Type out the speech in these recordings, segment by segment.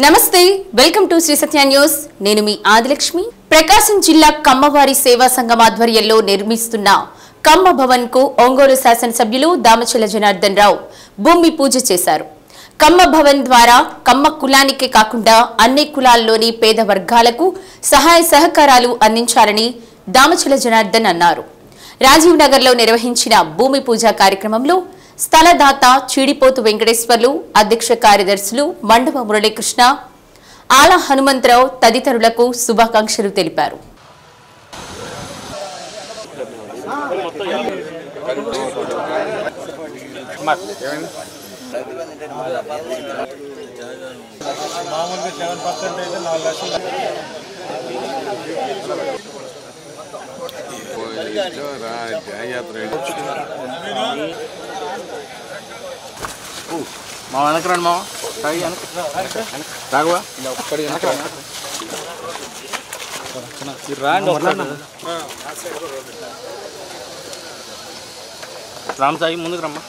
నమస్తే welcome to Shri Satya news నేను మీ ఆదిలక్ష్మి ప్రకాశం జిల్లా కమ్మవారి సేవా సంఘం ఆధ్వర్యంలో నిర్మిస్తున్న కమ్మ భవన్ కు ఒంగోలు శాసనసభ్యులు దామచల జనార్దన్ రావు భూమి పూజ చేశారు కమ్మ భవన్ ద్వారా కమ్మ కులానికే కాకుండా అన్ని కులాల్లోని పేద వర్గాలకు సహాయ సహకారాలు అందించాలని దామచల జనార్దన్ అన్నారు రాజీవ్ నగర్ లో నిర్వహించిన భూమి పూజ కార్యక్రమంలో స్థలదాత చీడిపోతు వెంకటేశ్వర్లు అధ్యక్ష కార్యదర్శులు మండవ మురళీకృష్ణ ఆల హనుమంతరావు తదితరులకు శుభాకాంక్షలు తెలిపారు మా వెనకరండి మా రాఘవా రామసాయి ముందుకు రమ్మా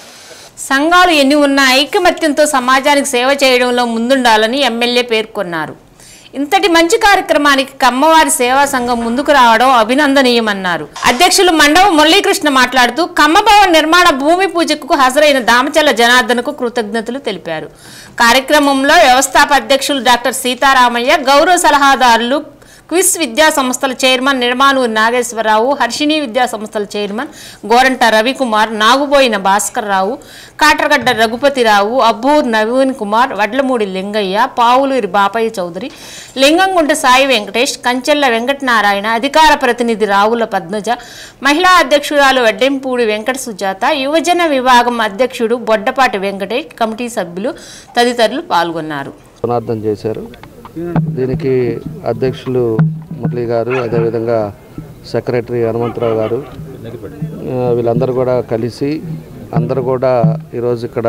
సంఘాలు ఎన్ని ఉన్నా ఐకమత్యంతో సమాజానికి సేవ చేయడంలో ముందుండాలని ఎమ్మెల్యే పేర్కొన్నారు ఇంతటి మంచి కార్యక్రమానికి కమ్మవారి సేవా సంఘం ముందుకు రావడం అభినందనీయమన్నారు అధ్యక్షులు మండవ మురళీకృష్ణ మాట్లాడుతూ కమ్మభవన్ నిర్మాణ భూమి పూజకు హాజరైన దామచల జనార్దన్కు కృతజ్ఞతలు తెలిపారు కార్యక్రమంలో వ్యవస్థాపక అధ్యక్షులు డాక్టర్ సీతారామయ్య గౌరవ సలహాదారులు క్విస్ విద్యా సంస్థల చైర్మన్ నిర్మాణూరు నాగేశ్వరరావు హర్షిణి విద్యా సంస్థల చైర్మన్ గోరంట రవికుమార్ నాగుబోయిన భాస్కర్ రావు కాటరగడ్డ రఘుపతిరావు అబ్బూర్ నవీన్ కుమార్ వడ్లమూడి లింగయ్య పావులూరి బాపయ్య చౌదరి లింగంగుంట సాయి వెంకటేష్ కంచెల్ల వెంకటనారాయణ అధికార ప్రతినిధి రావుల పద్మజ మహిళా అధ్యక్షురాలు వడ్డెంపూడి వెంకట సుజాత యువజన విభాగం అధ్యక్షుడు బొడ్డపాటి వెంకటేష్ కమిటీ సభ్యులు తదితరులు పాల్గొన్నారు దీనికి అధ్యక్షులు మురళి గారు అదేవిధంగా సెక్రటరీ హనుమంతరావు గారు వీళ్ళందరూ కూడా కలిసి అందరూ కూడా ఈరోజు ఇక్కడ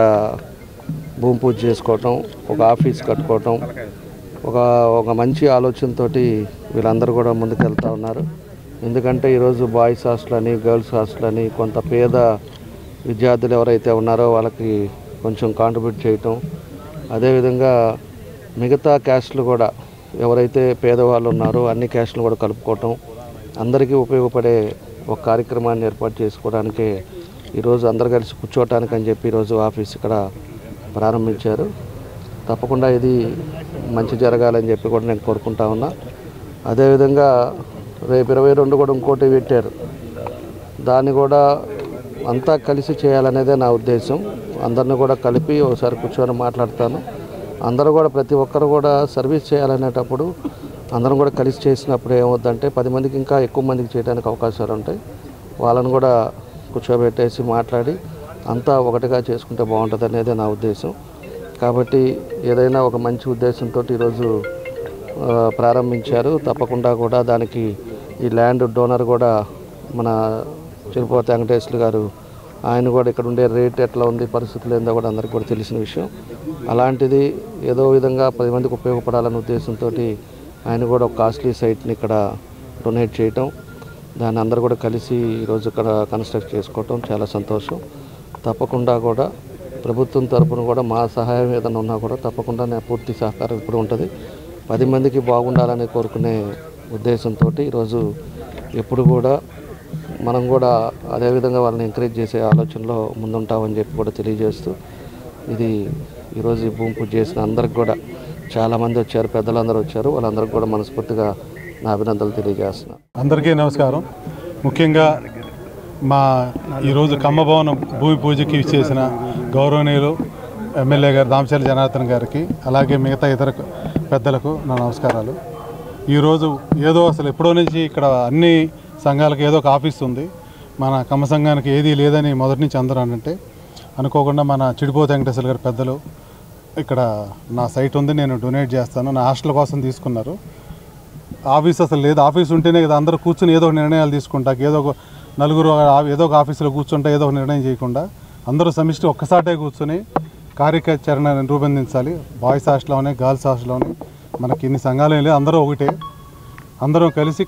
భూమి పూజ చేసుకోవటం ఒక ఆఫీస్ కట్టుకోవటం ఒక మంచి ఆలోచనతో వీళ్ళందరూ కూడా ముందుకెళ్తూ ఉన్నారు ఎందుకంటే ఈరోజు బాయ్స్ హాస్టల్ అని గర్ల్స్ హాస్టల్ అని కొంత పేద విద్యార్థులు ఎవరైతే ఉన్నారో వాళ్ళకి కొంచెం కాంట్రిబ్యూట్ చేయటం అదేవిధంగా మిగతా క్యాస్ట్లు కూడా ఎవరైతే పేదవాళ్ళు ఉన్నారో అన్ని క్యాస్ట్లు కూడా కలుపుకోవటం అందరికీ ఉపయోగపడే ఒక కార్యక్రమాన్ని ఏర్పాటు చేసుకోవడానికి ఈరోజు అందరు కలిసి కూర్చోవటానికి అని చెప్పి ఈరోజు ఆఫీస్ ఇక్కడ ప్రారంభించారు తప్పకుండా ఇది మంచి జరగాలని చెప్పి కూడా నేను కోరుకుంటా ఉన్నా అదేవిధంగా రేపు 22 కూడా ఇంకోటి పెట్టారు దాన్ని కూడా అంతా కలిసి చేయాలనేదే నా ఉద్దేశం అందరిని కూడా కలిపి ఒకసారి కూర్చొని మాట్లాడతాను అందరూ కూడా ప్రతి ఒక్కరు కూడా సర్వీస్ చేయాలనేటప్పుడు అందరం కూడా కలిసి చేసినప్పుడు ఏమవుద్దంటే 10 మందికి ఇంకా ఎక్కువ మందికి చేయడానికి అవకాశాలు ఉంటాయి వాళ్ళని కూడా కూర్చోబెట్టేసి మాట్లాడి అంతా ఒకటిగా చేసుకుంటే బాగుంటుంది అనేది నా ఉద్దేశం కాబట్టి ఏదైనా ఒక మంచి ఉద్దేశంతో ఈరోజు ప్రారంభించారు తప్పకుండా కూడా దానికి ఈ ల్యాండ్ డోనర్ కూడా మన చిరుపోత వెంకటేశ్వర గారు ఆయన కూడా ఇక్కడ ఉండే రేట్ ఎట్లా ఉంది పరిస్థితులు ఏందో కూడా అందరికీ కూడా తెలిసిన విషయం అలాంటిది ఏదో విధంగా 10 మందికి ఉపయోగపడాలనే ఉద్దేశంతో ఆయన కూడా ఒక కాస్ట్లీ సైట్ని ఇక్కడ డొనేట్ చేయటం దాన్ని అందరూ కూడా కలిసి ఈరోజు ఇక్కడ కన్స్ట్రక్ట్ చేసుకోవటం చాలా సంతోషం తప్పకుండా కూడా ప్రభుత్వం తరఫున కూడా మా సహాయం ఏదైనా ఉన్నా కూడా తప్పకుండా నా పూర్తి సహకారం ఇప్పుడు ఉంటుంది 10 మందికి బాగుండాలని కోరుకునే ఉద్దేశంతో ఈరోజు ఎప్పుడు కూడా మనం కూడా అదేవిధంగా వాళ్ళని ఎంకరేజ్ చేసే ఆలోచనలో ముందుంటామని చెప్పి కూడా తెలియజేస్తూ ఇది ఈరోజు ఈ భూమి పూజ చేసిన అందరికి కూడా చాలామంది వచ్చారు పెద్దలందరూ వచ్చారు వాళ్ళందరికీ కూడా మనస్ఫూర్తిగా నా అభినందనలు తెలియజేస్తున్నాను అందరికీ నమస్కారం ముఖ్యంగా మా ఈరోజు కమ్మభవనం భూమి పూజకి చేసిన గౌరవనీయులు ఎమ్మెల్యే గారు దామచల జనార్దన్ గారికి అలాగే మిగతా ఇతర పెద్దలకు నా నమస్కారాలు ఈరోజు ఏదో అసలు ఎప్పుడో నుంచి ఇక్కడ అన్ని సంఘాలకు ఏదో ఒక ఆఫీస్ ఉంది మన కమ్మ సంఘానికి ఏదీ లేదని మొదటి నుంచి అందరూ అంటే అనుకోకుండా మన చిడిపోత వెంకటేశ్వర గారి పెద్దలు ఇక్కడ నా సైట్ ఉంది నేను డొనేట్ చేస్తాను నా హాస్టల్ కోసం తీసుకున్నారు ఆఫీస్ అసలు లేదు ఆఫీస్ ఉంటేనే కదా అందరూ కూర్చొని ఏదో ఒక నిర్ణయాలు తీసుకుంటా ఏదో ఒక నలుగురు ఏదో ఒక ఆఫీసులో కూర్చుంటా ఏదో ఒక నిర్ణయం చేయకుండా అందరూ సమిష్టి ఒక్కసాటే కూర్చొని కార్యాచరణ రూపొందించాలి బాయ్స్ హాస్టల్లోనే గర్ల్స్ హాస్టల్లోనే మనకి ఇన్ని సంఘాలు లేదు అందరూ ఒకటే అందరం కలిసి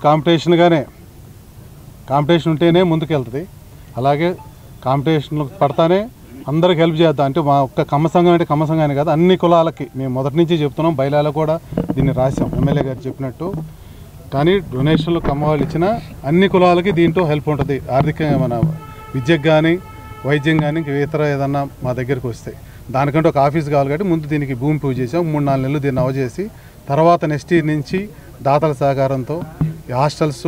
కాంపిటీషన్ ఉంటేనే ముందుకెళ్తుంది అలాగే కాంపిటీషన్లో పడతానే అందరికి హెల్ప్ చేద్దాం. అంటే మా ఒక్క కమ్మ సంఘం అంటే కమ్మ సంఘాన్ని కాదు, అన్ని కులాలకి మేము మొదటి నుంచి చెప్తున్నాం. బయలాలో కూడా దీన్ని రాసాం ఎమ్మెల్యే గారు చెప్పినట్టు. కానీ డొనేషన్లు కమ్మ వాళ్ళు ఇచ్చిన అన్ని కులాలకి దీంట్లో హెల్ప్ ఉంటుంది. ఆర్థికంగా మన విద్యకు కానీ వైద్యం కానీ ఇతర ఏదన్నా మా దగ్గరికి వస్తాయి. దానికంటే ఒక ఆఫీస్ కావాలి కాబట్టి ముందు దీనికి భూమి పూజ చేసాం. 3-4 నెలలు దీన్ని అవజేసి తర్వాత నెక్స్ట్ ఇయర్ నుంచి దాతల సహకారంతో హాస్టల్స్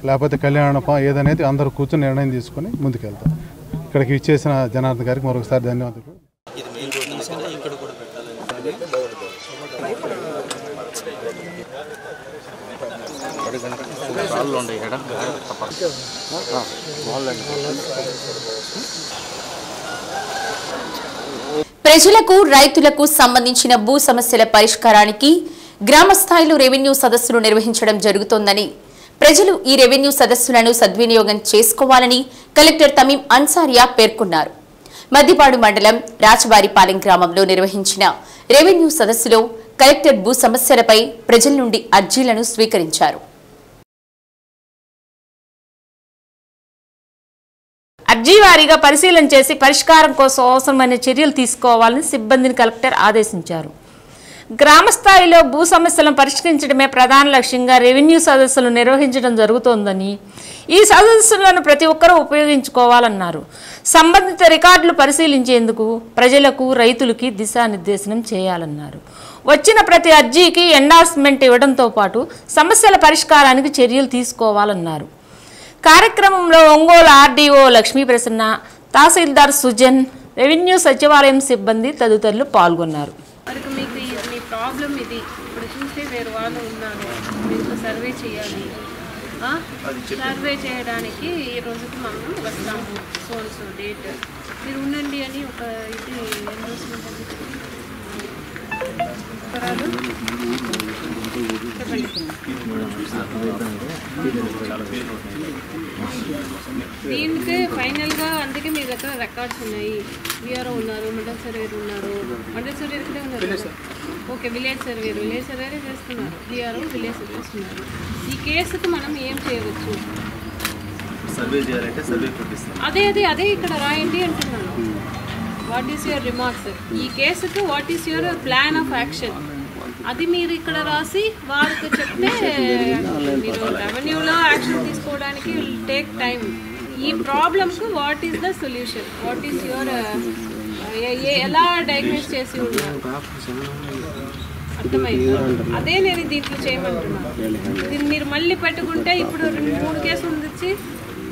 లేకపోతే కళ్యాణం ఏదనేది అందరూ కూర్చొని నిర్ణయం తీసుకొని ముందుకెళ్తాం. ఇక్కడికి ఇచ్చేసిన జనార్దన్ గారికి మరొకసారి ధన్యవాదాలు. ప్రజలకు రైతులకు సంబంధించిన భూ సమస్యల పరిష్కారానికి గ్రామ స్థాయిలో రెవెన్యూ సదస్సులు నిర్వహించడం జరుగుతోందని, ప్రజలు ఈ రెవెన్యూ సదస్సులను సద్వినియోగం చేసుకోవాలని కలెక్టర్ తమీం అన్సారియా పేర్కొన్నారు. మద్దిపాడు మండలం రాచవారిపాలెం గ్రామంలో నిర్వహించిన రెవెన్యూ సదస్సులో కలెక్టర్ భూ సమస్యలపై ప్రజల నుండి అర్జీలను స్వీకరించారు. అర్జీవారీగా పరిశీలన చేసి పరిష్కారం కోసం అవసరమైన చర్యలు తీసుకోవాలని సిబ్బందిని కలెక్టర్ ఆదేశించారు. గ్రామ స్థాయిలో భూ సమస్యలను పరిష్కరించడమే ప్రధాన లక్ష్యంగా రెవెన్యూ సదస్సులు నిర్వహించడం జరుగుతోందని, ఈ సదస్సులను ప్రతి ఒక్కరూ ఉపయోగించుకోవాలన్నారు. సంబంధిత రికార్డులు పరిశీలించేందుకు ప్రజలకు రైతులకి దిశానిర్దేశనం చేయాలన్నారు. వచ్చిన ప్రతి అర్జీకి ఎండార్స్మెంట్ ఇవ్వడంతో పాటు సమస్యల పరిష్కారానికి చర్యలు తీసుకోవాలన్నారు. కార్యక్రమంలో ఒంగోలు ఆర్డీఓ లక్ష్మీప్రసన్న, తహసీల్దార్ సుజన్, రెవెన్యూ సచివాలయం సిబ్బంది తదితరులు పాల్గొన్నారు. మీ ప్రాబ్లం ఇది ఇప్పుడు చూస్తే వేరు వాళ్ళు ఉన్నారు, మీకు సర్వే చేయాలి. సర్వే చేయడానికి ఈ రోజుకి మనం వస్తాము, సో డేట్ మీరు ఉండండి అని ఒక ఇది ఎన్రోల్మెంట్ అని దీనికి ఫైనల్గా అందుకే మీ దగ్గర రికార్డ్స్ ఉన్నాయి. విఆర్ఓ ఉన్నారు, మండల్ సర్వేర్ ఉన్నారు, మండల్ సర్వేర్ ఇక్కడే ఉన్నారు. ఓకే, విలేజ్ సర్వేర్ చేస్తున్నారు, విఆర్ఓ విలేజ్ సర్వేస్ ఉన్నారు. ఈ కేసుకు మనం ఏం చేయవచ్చు? సర్వే చేయాలంటే సర్వే కొట్టిస్తాం. అదే ఇక్కడ రాయండి అంటున్నాను. వాట్ ఈస్ యువర్ రిమార్క్స్ ఈ కేసుకు? What is your plan of action? అది మీరు ఇక్కడ రాసి వాళ్ళకి చెప్తే మీరు రెవెన్యూలో యాక్షన్ తీసుకోవడానికి విల్ టేక్ టైం. ఈ ప్రాబ్లమ్కు what is the solution? What is your ఎలా డయాగ్నోస్ చేసి ఉన్నారు? అర్థమైందా? అదే నేను దీంట్లో చేయమంటున్నాను. దీన్ని మీరు మళ్ళీ పెట్టుకుంటే ఇప్పుడు 2-3 కేసులు ఉందిచ్చి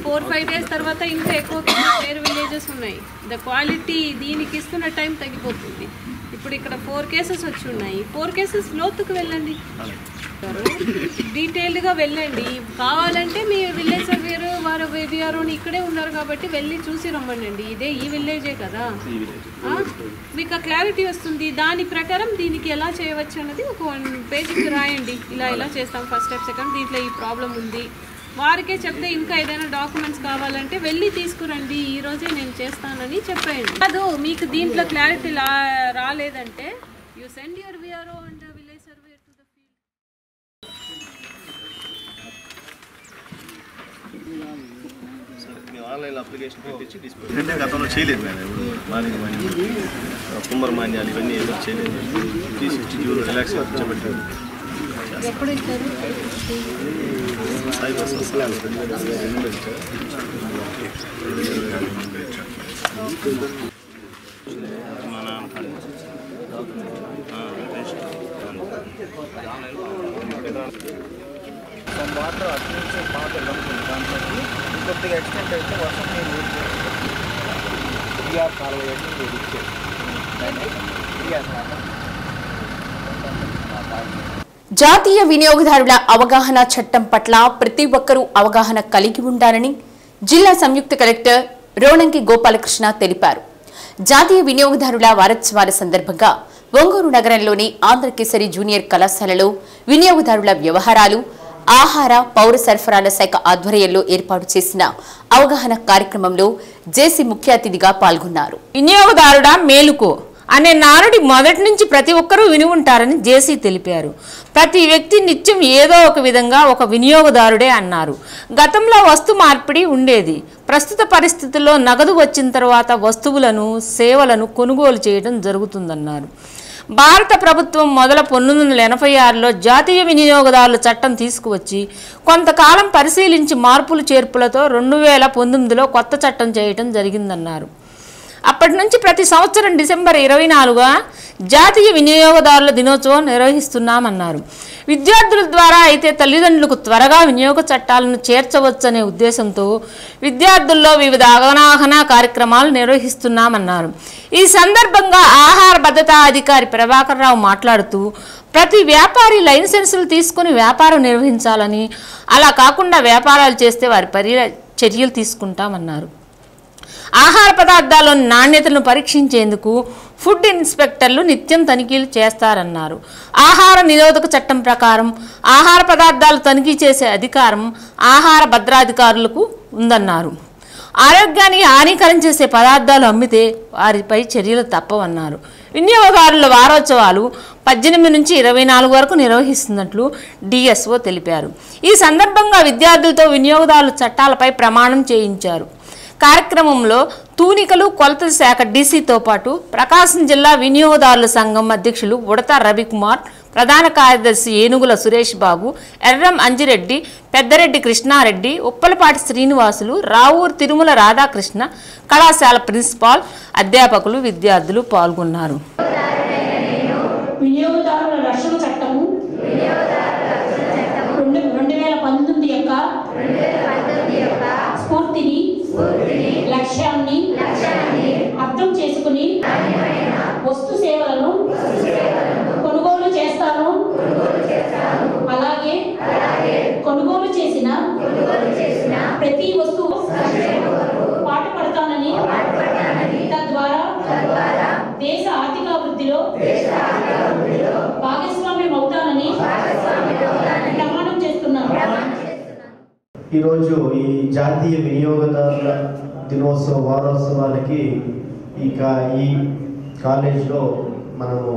4-5 డేస్ తర్వాత ఇంకా ఎక్కువ వేరే విలేజెస్ ఉన్నాయి. ద క్వాలిటీ దీనికి ఇస్తున్న టైం తగ్గిపోతుంది. ఇప్పుడు ఇక్కడ 4 కేసెస్ వచ్చి ఉన్నాయి. 4 కేసెస్ లోతుకు వెళ్ళండి, డీటెయిల్డ్గా వెళ్ళండి. కావాలంటే మీ విలేజ్ సర్వేరు వారు విఆర్ఓని ఇక్కడే ఉన్నారు కాబట్టి వెళ్ళి చూసి రమ్మనండి. ఈ విలేజే కదా, మీకు క్లారిటీ వస్తుంది. దాని ప్రకారం దీనికి ఎలా చేయవచ్చు అన్నది ఒక 1 పేజీకి రాయండి. ఇలా చేస్తాం, ఫస్ట్ స్టెప్, సెకండ్, దీంట్లో ఈ ప్రాబ్లం ఉంది. వారికే చెప్తే ఇంకా ఏదైనా డాక్యుమెంట్స్ కావాలంటే వెళ్ళి తీసుకురండి, ఈరోజే నేను చేస్తానని చెప్పేయండి. కాదు మీకు దీంట్లో క్లారిటీ రాలేదంటే you send your VRO and village survey to the field. మేము ఆన్లైన్లో అప్లికేషన్ పెట్టించి డిస్ప్లే అంటే గతంలో చేయలేదు మేడం. కుమ్మర్ మాన్యాలు ఇవన్నీ ఏదో చేయలేదు. 360 రిలాక్స్ చెప్పబెట్టారు. ఎప్పుడు ఇచ్చారు? వాటర్ అటు నుంచి పాత దాంట్లో కొద్దిగా ఎక్స్టెంట్ అయితే వర్షం నీళ్ళు టీఆర్ కాలువ ఇచ్చేది. జాతీయ వినియోగదారుల అవగాహన చట్టం పట్ల ప్రతి ఒక్కరూ అవగాహన కలిగి ఉండాలని జిల్లా సంయుక్త కలెక్టర్ రోణంకి గోపాలకృష్ణ తెలిపారు. జాతీయ వినియోగదారుల వారోత్సవాల సందర్భంగా ఒంగోలు నగరంలోని ఆంధ్రకేసరి జూనియర్ కళాశాలలో వినియోగదారుల వ్యవహారాలు, ఆహార పౌర సరఫరాల శాఖ ఆధ్వర్యంలో ఏర్పాటు చేసిన అవగాహన కార్యక్రమంలో జేసీ ముఖ్య అతిథిగా పాల్గొన్నారు. వినియోగదారుడా మేలుకో, అనే నానుడి మొదటి నుంచి ప్రతి ఒక్కరూ విని ఉంటారని జేసీ తెలిపారు. ప్రతి వ్యక్తి నిత్యం ఏదో ఒక విధంగా ఒక వినియోగదారుడే అన్నారు. గతంలో వస్తు మార్పిడి ఉండేది. ప్రస్తుత పరిస్థితుల్లో నగదు వచ్చిన తర్వాత వస్తువులను సేవలను కొనుగోలు చేయడం జరుగుతుందన్నారు. భారత ప్రభుత్వం మొదల 1986లో జాతీయ వినియోగదారుల చట్టం తీసుకువచ్చి కొంతకాలం పరిశీలించి మార్పులు చేర్పులతో 2019లో కొత్త చట్టం చేయడం జరిగిందన్నారు. అప్పటి నుంచి ప్రతి సంవత్సరం డిసెంబర్ 24గా జాతీయ వినియోగదారుల దినోత్సవం నిర్వహిస్తున్నామన్నారు. విద్యార్థుల ద్వారా అయితే తల్లిదండ్రులకు త్వరగా వినియోగ చట్టాలను చేర్చవచ్చనే ఉద్దేశంతో విద్యార్థుల్లో వివిధ అవగాహన కార్యక్రమాలు నిర్వహిస్తున్నామన్నారు. ఈ సందర్భంగా ఆహార భద్రతా అధికారి ప్రభాకర్ రావు మాట్లాడుతూ ప్రతి వ్యాపారి లైసెన్సులు తీసుకుని వ్యాపారం నిర్వహించాలని, అలా కాకుండా వ్యాపారాలు చేస్తే వారి చర్యలు తీసుకుంటామన్నారు. ఆహార పదార్థాల్లోని నాణ్యతను పరీక్షించేందుకు ఫుడ్ ఇన్స్పెక్టర్లు నిత్యం తనిఖీలు చేస్తారన్నారు. ఆహార నిరోధక చట్టం ప్రకారం ఆహార పదార్థాలు తనిఖీ చేసే అధికారం ఆహార భద్రాధికారులకు ఉందన్నారు. ఆరోగ్యానికి హానికరం చేసే పదార్థాలు అమ్మితే వారిపై చర్యలు తప్పవన్నారు. వినియోగదారుల వారోత్సవాలు 18 నుంచి 24 వరకు నిర్వహిస్తున్నట్లు డిఎస్ఓ తెలిపారు. ఈ సందర్భంగా విద్యార్థులతో వినియోగదారుల చట్టాలపై ప్రమాణం చేయించారు. కార్యక్రమంలో తూనికలు కొలతల శాఖ డీసీతో పాటు ప్రకాశం జిల్లా వినియోగదారుల సంఘం అధ్యక్షులు ఉడత రవికుమార్, ప్రధాన కార్యదర్శి ఏనుగుల సురేష్ బాబు, ఎర్రం అంజిరెడ్డి, పెద్దరెడ్డి కృష్ణారెడ్డి, ఉప్పలపాటి శ్రీనివాసులు, రావూరు తిరుమల రాధాకృష్ణ, కళాశాల ప్రిన్సిపాల్, అధ్యాపకులు, విద్యార్థులు పాల్గొన్నారు. వినియోగదారుల రక్షణ చట్టము 2019 యొక్క స్ఫూర్తిని లక్ష్యాన్ని అర్థం చేసుకుని వస్తు సేవలను కొనుగోలు చేస్తాను. అలాగే కొనుగోలు చేసిన ప్రతి వస్తువు పాటుపడతానని, తద్వారా దేశ ఆర్థికాభివృద్ధిలో భాగస్వామ్యం అవుతానని ప్రమాణం చేస్తున్నాను. ఈరోజు ఈ జాతీయ వినియోగదారుల దినోత్సవ వారోత్సవాలకి ఈ కాలేజ్లో మనము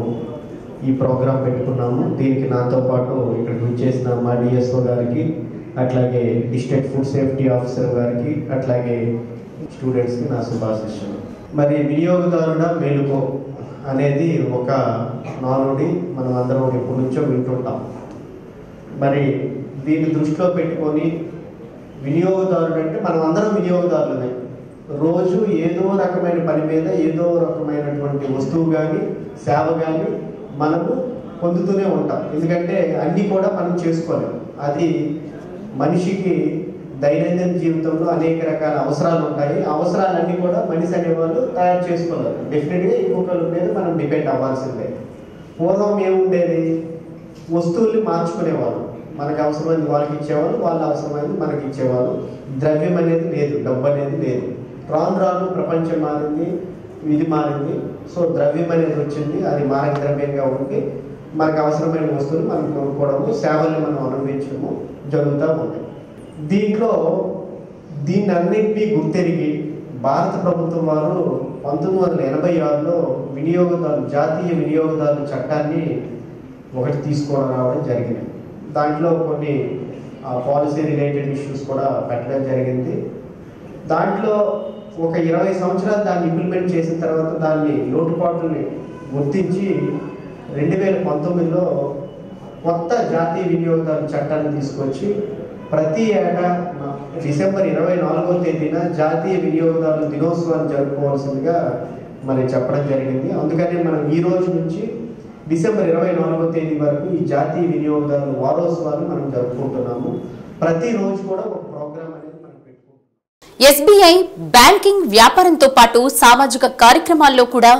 ఈ ప్రోగ్రాం పెట్టుకున్నాము. దీనికి నాతో పాటు ఇక్కడికి వచ్చేసిన మా డిఎస్ఓ గారికి, అట్లాగే డిస్ట్రిక్ట్ ఫుడ్ సేఫ్టీ ఆఫీసర్ గారికి, అట్లాగే స్టూడెంట్స్కి నా శుభాశిస్సులు. మరి వినియోగదారుల మేలుకో అనేది ఒక నానుడి మనం అందరం ఎప్పటి నుంచో వింటుంటాం. మరి దీన్ని దృష్టిలో పెట్టుకొని వినియోగదారుడు అంటే మనం అందరం వినియోగదారులమే. రోజు ఏదో రకమైన పని మీద ఏదో రకమైనటువంటి వస్తువు కానీ సేవ కానీ మనము పొందుతూనే ఉంటాం. ఎందుకంటే అన్నీ కూడా మనం చేసుకోలేము. అది మనిషికి దైనందిన జీవితంలో అనేక రకాల అవసరాలు ఉంటాయి. అవసరాలన్నీ కూడా మనిషి అనేవాళ్ళు తయారు చేసుకోలేరు. డెఫినెట్గా ఇంకొకరి మీద మనం డిపెండ్ అవ్వాల్సిందే. పూర్వం ఏముండేది, వస్తువుల్ని మార్చుకునేవాళ్ళు. మనకు అవసరమైంది వాళ్ళకి ఇచ్చేవాళ్ళు, వాళ్ళ అవసరమైంది మనకి ఇచ్చేవాళ్ళు. ద్రవ్యం అనేది లేదు, డబ్బు అనేది లేదు. రాను రాను ప్రపంచం మారింది, ఇది మారింది. సో ద్రవ్యం అనేది వచ్చింది, అది మారక ద్రవ్యంగా ఉండి మనకు అవసరమైన వస్తువులు మనం కొనుక్కోవడము, సేవల్ని మనం అనుభవించడము జరుగుతూ ఉంది. దీన్ని అన్నింటినీ గుర్తెరిగి భారత ప్రభుత్వం వారు 1986లో జాతీయ వినియోగదారుల చట్టాన్ని ఒకటి తీసుకొని రావడం జరిగింది. దాంట్లో కొన్ని పాలసీ రిలేటెడ్ ఇష్యూస్ కూడా పెట్టడం జరిగింది. దాంట్లో ఒక 20 సంవత్సరాలు దాన్ని ఇంప్లిమెంట్ చేసిన తర్వాత దాన్ని లోటుపాట్లని గుర్తించి 2019లో కొత్త జాతీయ వినియోగదారుల చట్టాన్ని తీసుకొచ్చి ప్రతి ఏటా డిసెంబర్ 24వ తేదీన జాతీయ వినియోగదారుల దినోత్సవాన్ని జరుపుకోవాల్సిందిగా మరి చెప్పడం జరిగింది. అందుకని మనం ఈ రోజు నుంచి డిసెంబర్ 24వ తేదీ వరకు ఈ జాతీయ వినియోగదారుల వారోత్సవాన్ని మనం జరుపుకుంటున్నాము. ప్రతిరోజు కూడా ఒక ప్రోగ్రామ్ అనేది మనం పెట్టుకుంటున్నాం. ఎస్బీఐ బ్యాంకింగ్ వ్యాపారంతో పాటు సామాజిక కార్యక్రమాల్లో కూడా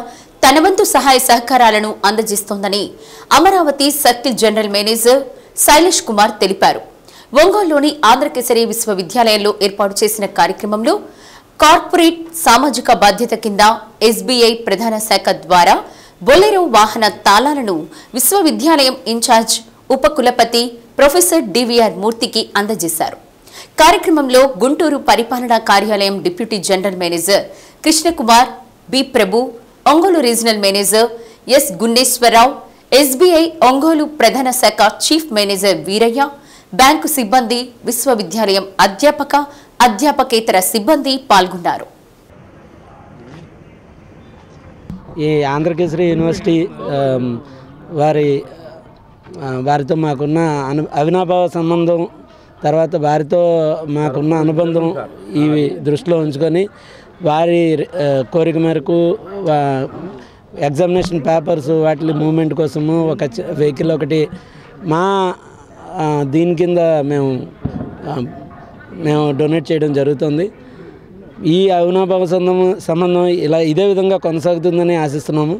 తన వంతు సహాయ సహకారాలను అందజేస్తోందని Amaravati circle general manager Shailesh Kumar తెలిపారు. ఒంగోలులోని ఆంధ్రకేసరి విశ్వవిద్యాలయంలో ఏర్పాటు చేసిన కార్యక్రమంలో కార్పొరేట్ సామాజిక బాధ్యత కింద ఎస్బీఐ ప్రధాన శాఖ ద్వారా బొలెరో వాహన తాళాలను విశ్వవిద్యాలయం ఇన్ఛార్జ్ ఉపకులపతి ప్రొఫెసర్ డివిఆర్ మూర్తికి అందజేశారు. కార్యక్రమంలో గుంటూరు పరిపాలనా కార్యాలయం deputy general manager Krishnakumar, B Prabhu, Ongole regional manager S Gunneswararao, SBI Ongole ప్రధాన శాఖ చీఫ్ మేనేజర్ వీరయ్య, బ్యాంకు సిబ్బంది, విశ్వవిద్యాలయం అధ్యాపక, అధ్యాపకేతర సిబ్బంది పాల్గొన్నారు. ఈ ఆంధ్రకేసరి యూనివర్సిటీ వారితో మాకున్న అవినాభావ సంబంధం, తర్వాత వారితో మాకున్న అనుబంధం ఇవి దృష్టిలో ఉంచుకొని వారి కోరిక మేరకు ఎగ్జామినేషన్ పేపర్స్ వాటి మూమెంట్ కోసము ఒక వెహికల్ ఒకటి మా దీని కింద మేము డొనేట్ చేయడం జరుగుతుంది. ఈ అవినాభావ సంబంధం ఇదే విధంగా కొనసాగుతుందని ఆశిస్తున్నాము.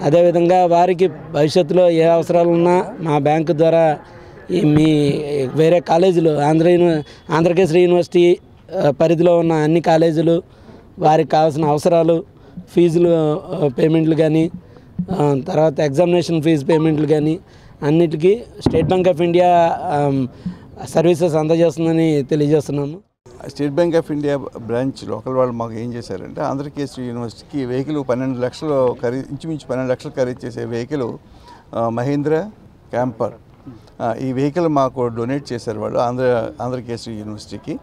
అదేవిధంగా వారికి భవిష్యత్తులో ఏ అవసరాలు ఉన్నా మా బ్యాంకు ద్వారా మీ వేరే కాలేజీలు ఆంధ్రకేసరి యూనివర్సిటీ పరిధిలో ఉన్న అన్ని కాలేజీలు వారికి కావాల్సిన అవసరాలు, ఫీజులు పేమెంట్లు కానీ, తర్వాత ఎగ్జామినేషన్ ఫీజు పేమెంట్లు కానీ అన్నిటికీ State Bank of India services అందజేస్తుందని తెలియజేస్తున్నాము. State Bank of India branch local వాళ్ళు మాకు ఏం చేశారంటే ఆంధ్రకేసరి యూనివర్సిటీకి వెహికల్ 12 లక్షలు ఇంచుమించు 12 లక్షలు ఖరీదు చేసే వెహికల్ మహీంద్ర క్యాంపర్ ఈ వెహికల్ మాకు డొనేట్ చేశారు వాళ్ళు ఆంధ్రకేసరి యూనివర్సిటీకి.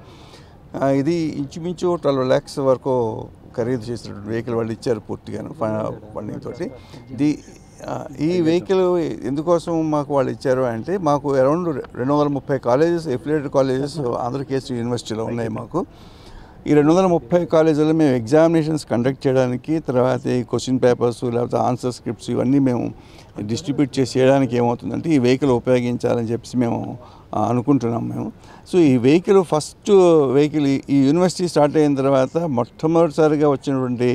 ఇది ఇంచుమించు 12 lakhs వరకు ఖరీదు చేసినటువంటి వెహికల్ వాళ్ళు ఇచ్చారు పూర్తిగాను ఫండింగ్ తోటి. ఈ వెహికల్ ఎందుకోసం మాకు వాళ్ళు ఇచ్చారు అంటే మాకు around 230 colleges, affiliated colleges Andhrakesari యూనివర్సిటీలో ఉన్నాయి. మాకు ఈ 230 కాలేజీలో మేము ఎగ్జామినేషన్స్ కండక్ట్ చేయడానికి, తర్వాత ఈ క్వశ్చన్ పేపర్స్ లేకపోతే ఆన్సర్ స్క్రిప్ట్స్ ఇవన్నీ మేము డిస్ట్రిబ్యూట్ చేసి చేయడానికి ఏమవుతుందంటే ఈ వెహికల్ ఉపయోగించాలని చెప్పేసి మేము అనుకుంటున్నాం మేము. సో ఈ వెహికల్ ఫస్ట్ వెహికల్ ఈ యూనివర్సిటీ స్టార్ట్ అయిన తర్వాత మొట్టమొదటిసారిగా వచ్చినటువంటి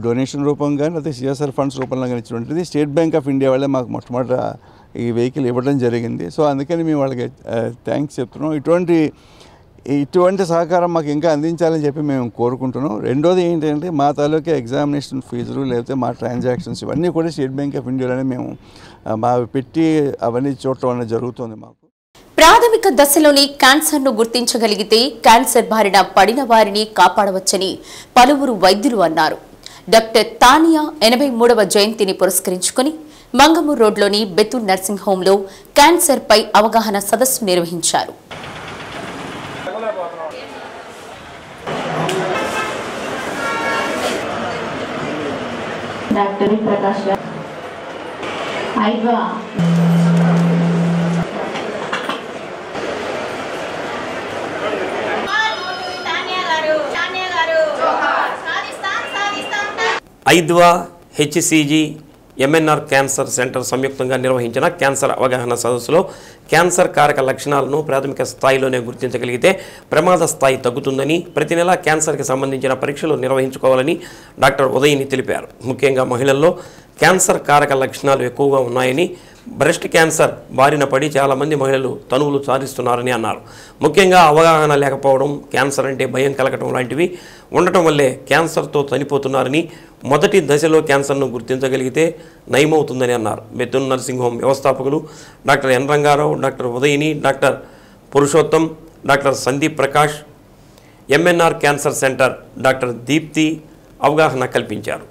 డొనేషన్ రూపంగా కానీ లేకపోతే సిఎస్ఆర్ ఫండ్స్ రూపంలో కానీ ఇచ్చినటువంటిది స్టేట్ బ్యాంక్ ఆఫ్ ఇండియా వాళ్ళే మాకు మొట్టమొదట ఈ వెహికల్ ఇవ్వడం జరిగింది. సో అందుకని మేము వాళ్ళకి థ్యాంక్స్ చెప్తున్నాం. ఇటువంటి సహకారం మాకు ఇంకా అందించాలని చెప్పి మేము కోరుకుంటున్నాం. రెండోది ఏంటంటే మా తాలూకా ఎగ్జామినేషన్ ఫీజులు లేకపోతే మా ట్రాన్సాక్షన్స్ ఇవన్నీ కూడా స్టేట్ బ్యాంక్ ఆఫ్ ఇండియాలోనే మేము పెట్టి అవన్నీ చూడటం అనేది జరుగుతుంది. మాకు ప్రాథమిక దశలోని క్యాన్సర్ను గుర్తించగలిగితే క్యాన్సర్ బారిన పడిన వారిని కాపాడవచ్చని పలువురు వైద్యులు అన్నారు. డాక్టర్ తానియా 83వ జయంతిని పురస్కరించుకుని మంగమూరు రోడ్లోని బెతుల్ నర్సింగ్ హోంలో క్యాన్సర్ పై అవగాహన సదస్సు నిర్వహించారు. Doctor Prakash ఐద్వా ఐద్వా, HCG, MNR cancer centre సంయుక్తంగా నిర్వహించిన క్యాన్సర్ అవగాహన సదస్సులో క్యాన్సర్ కారక లక్షణాలను ప్రాథమిక స్థాయిలోనే గుర్తించగలిగితే ప్రమాద స్థాయి తగ్గుతుందని, ప్రతి నెలా క్యాన్సర్కి సంబంధించిన పరీక్షలు నిర్వహించుకోవాలని డాక్టర్ ఉదయని తెలిపారు. ముఖ్యంగా మహిళల్లో క్యాన్సర్ కారక లక్షణాలు ఎక్కువగా ఉన్నాయని, బ్రెస్ట్ క్యాన్సర్ బారిన పడి చాలామంది మహిళలు తనువులు సాధిస్తున్నారని అన్నారు. ముఖ్యంగా అవగాహన లేకపోవడం, క్యాన్సర్ అంటే భయం కలగటం లాంటివి ఉండటం వల్లే క్యాన్సర్తో చనిపోతున్నారని, మొదటి దశలో క్యాన్సర్ను గుర్తించగలిగితే నయమవుతుందని అన్నారు. బెతుల్ నర్సింగ్ హోమ్ వ్యవస్థాపకులు doctor N Rangarao, doctor Udayani, doctor Purushottam, doctor Sandeep Prakash, MNR cancer centre doctor Deepti అవగాహన కల్పించారు.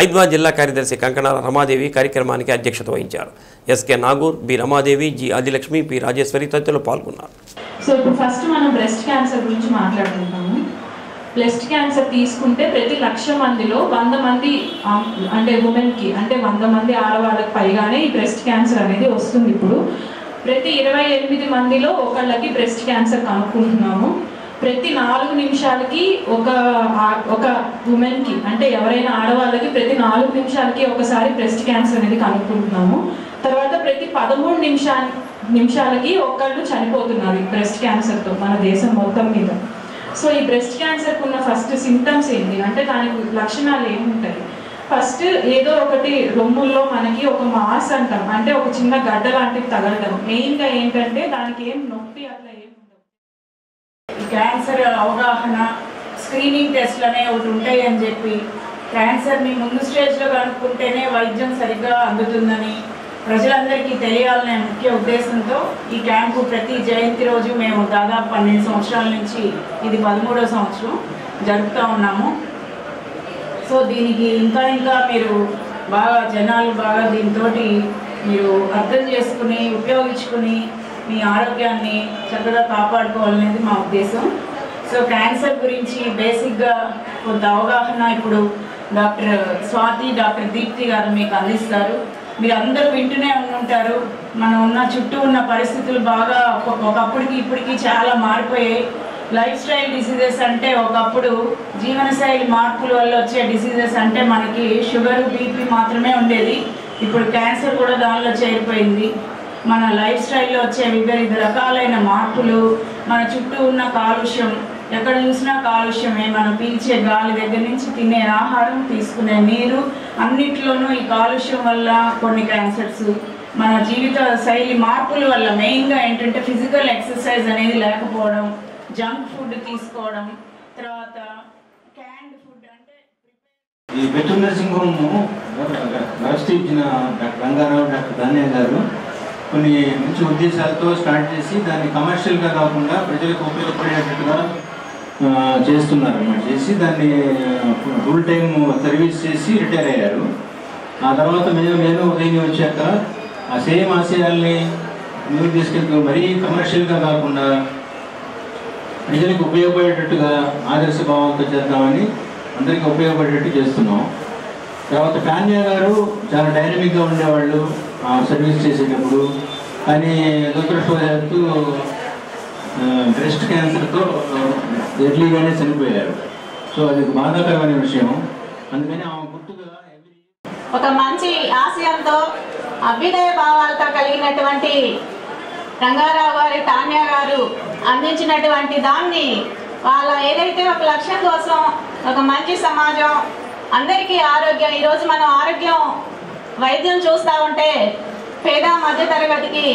ఐద్వా జిల్లా కార్యదర్శి కంకణాల రమాదేవి కార్యక్రమానికి అధ్యక్షత వహించారు. SK Nagur, B Ramadevi, G Adilakshmi, P Rajeshwari తదితరులు పాల్గొన్నారు. సో ఇప్పుడు ఫస్ట్ మనం బ్రెస్ట్ క్యాన్సర్ గురించి మాట్లాడుకుంటాము. బ్రెస్ట్ క్యాన్సర్ తీసుకుంటే ప్రతి 1,00,000 మందిలో 100 మంది అంటే ఉమెన్కి అంటే 100 మంది ఆడవాళ్ళకి పైగానే ఈ బ్రెస్ట్ క్యాన్సర్ అనేది వస్తుంది. ఇప్పుడు ప్రతి 28 మందిలో ఒకళ్ళకి బ్రెస్ట్ క్యాన్సర్ కనుక్కుంటున్నాము. ప్రతి 4 నిమిషాలకి ఒక ఉమెన్కి అంటే ఎవరైనా ఆడవాళ్ళకి ప్రతి 4 నిమిషాలకి ఒకసారి బ్రెస్ట్ క్యాన్సర్ అనేది కనుక్కుంటున్నాము. తర్వాత ప్రతి 13 నిమిషాలకి ఒకళ్ళు చనిపోతున్నారు ఈ బ్రెస్ట్ క్యాన్సర్తో మన దేశం మొత్తం మీద. సో ఈ బ్రెస్ట్ క్యాన్సర్కి ఉన్న ఫస్ట్ సింటమ్స్ ఏంటి అంటే దానికి లక్షణాలు ఏముంటాయి? ఫస్ట్ ఏదో ఒకటి రొమ్ముల్లో మనకి ఒక మాస్ అంటాం అంటే ఒక చిన్న గడ్డ లాంటివి తగలటం. మెయిన్గా ఏంటంటే దానికి ఏం నొప్పి అట్లా ఏం ఉండవు. క్యాన్సర్ అవగాహన స్క్రీనింగ్ టెస్ట్లు అనేవి ఒకటి ఉంటాయి అని చెప్పి క్యాన్సర్ని ముందు స్టేజ్లో కనుక్కుంటేనే వైద్యం సరిగ్గా అందుతుందని ప్రజలందరికీ తెలియాలనే ముఖ్య ఉద్దేశంతో ఈ క్యాంపు ప్రతి జయంతి రోజు మేము దాదాపు 12 సంవత్సరాల నుంచి ఇది 13వ సంవత్సరం జరుపుతూ ఉన్నాము. సో సో దీనికి ఇంకా మీరు బాగా జనాలు బాగా దీంతో మీరు అర్థం చేసుకుని ఉపయోగించుకుని మీ ఆరోగ్యాన్ని చక్కగా కాపాడుకోవాలనేది మా ఉద్దేశం. సో క్యాన్సర్ గురించి బేసిక్గా కొంత అవగాహన ఇప్పుడు డాక్టర్ స్వాతి, డాక్టర్ దీప్తి గారు మీకు అందిస్తారు. మీరు అందరూ వింటూనే ఉంటారు. మనం ఉన్న చుట్టూ ఉన్న పరిస్థితులు బాగా ఒకప్పటికి ఇప్పటికి చాలా మారిపోయాయి. లైఫ్ స్టైల్ డిసీజెస్ అంటే ఒకప్పుడు జీవనశైలి మార్పుల వల్ల వచ్చే డిసీజెస్ అంటే మనకి షుగర్, బీపీ మాత్రమే ఉండేది. ఇప్పుడు క్యాన్సర్ కూడా దానిలో చేరిపోయింది. మన లైఫ్ స్టైల్లో వచ్చే వివిధ రకాలైన మార్పులు, మన చుట్టూ ఉన్న కాలుష్యం, ఎక్కడ చూసినా కాలుష్యమే. మనం పీల్చే గాలి దగ్గర నుంచి తినే ఆహారం, తీసుకునే నీరు, అన్నిట్లోనూ ఈ కాలుష్యం వల్ల కొన్ని క్యాన్సర్స్, మన జీవిత శైలి మార్పుల వల్ల మెయిన్గా ఏంటంటే ఫిజికల్ ఎక్సర్సైజ్ అనేది లేకపోవడం, జంక్ ఫుడ్ తీసుకోవడం, తర్వాత క్యాన్డ్ ఫుడ్. అంటే ఈ బెటర్ నర్సింగ్ హోమ్ వ్యవస్థించిన డాక్టర్ రంగారావు, డాక్టర్ ధాన్య గారు కొన్ని మంచి ఉద్దేశాలతో స్టార్ట్ చేసి దాన్ని కమర్షియల్గా కాకుండా ప్రజలకు ఉపయోగపడేటట్టుగా చేస్తున్నారు అన్నమాట. చేసి దాన్ని ఫుల్ టైం సర్వీస్ చేసి రిటైర్ అయ్యారు. ఆ తర్వాత నేను ఉదయం వచ్చాక ఆ సేమ్ ఆశయాల్ని ముందుకు తీసుకెళ్తూ మరీ కమర్షియల్గా కాకుండా ప్రజలకు ఉపయోగపడేటట్టుగా ఆదర్శభావంతో చేద్దామని అందరికీ ఉపయోగపడేటట్టు చేస్తున్నాం. తర్వాత టాన్యా గారు చాలా డైనమిక్గా ఉండేవాళ్ళు సర్వీస్ చేసేటప్పుడు. కానీ దురదృష్టవశాత్తు బ్రెస్ట్ క్యాన్సర్తో ఎర్లీగానే చనిపోయారు. సో అది బాధాకరమైన విషయం. అందుకని ఆమె గుర్తుగా ఒక మంచి ఆశయంతో అభ్యుదయ భావాలతో కలిగినటువంటి రంగారావు గారు, టాన్యా గారు అందించినటువంటి దాన్ని వాళ్ళ ఏదైతే ఒక లక్ష్యం కోసం ఒక మంచి సమాజం, అందరికీ ఆరోగ్యం. ఈరోజు మనం ఆరోగ్యం వైద్యం చూస్తూ ఉంటే పేద మధ్యతరగతికి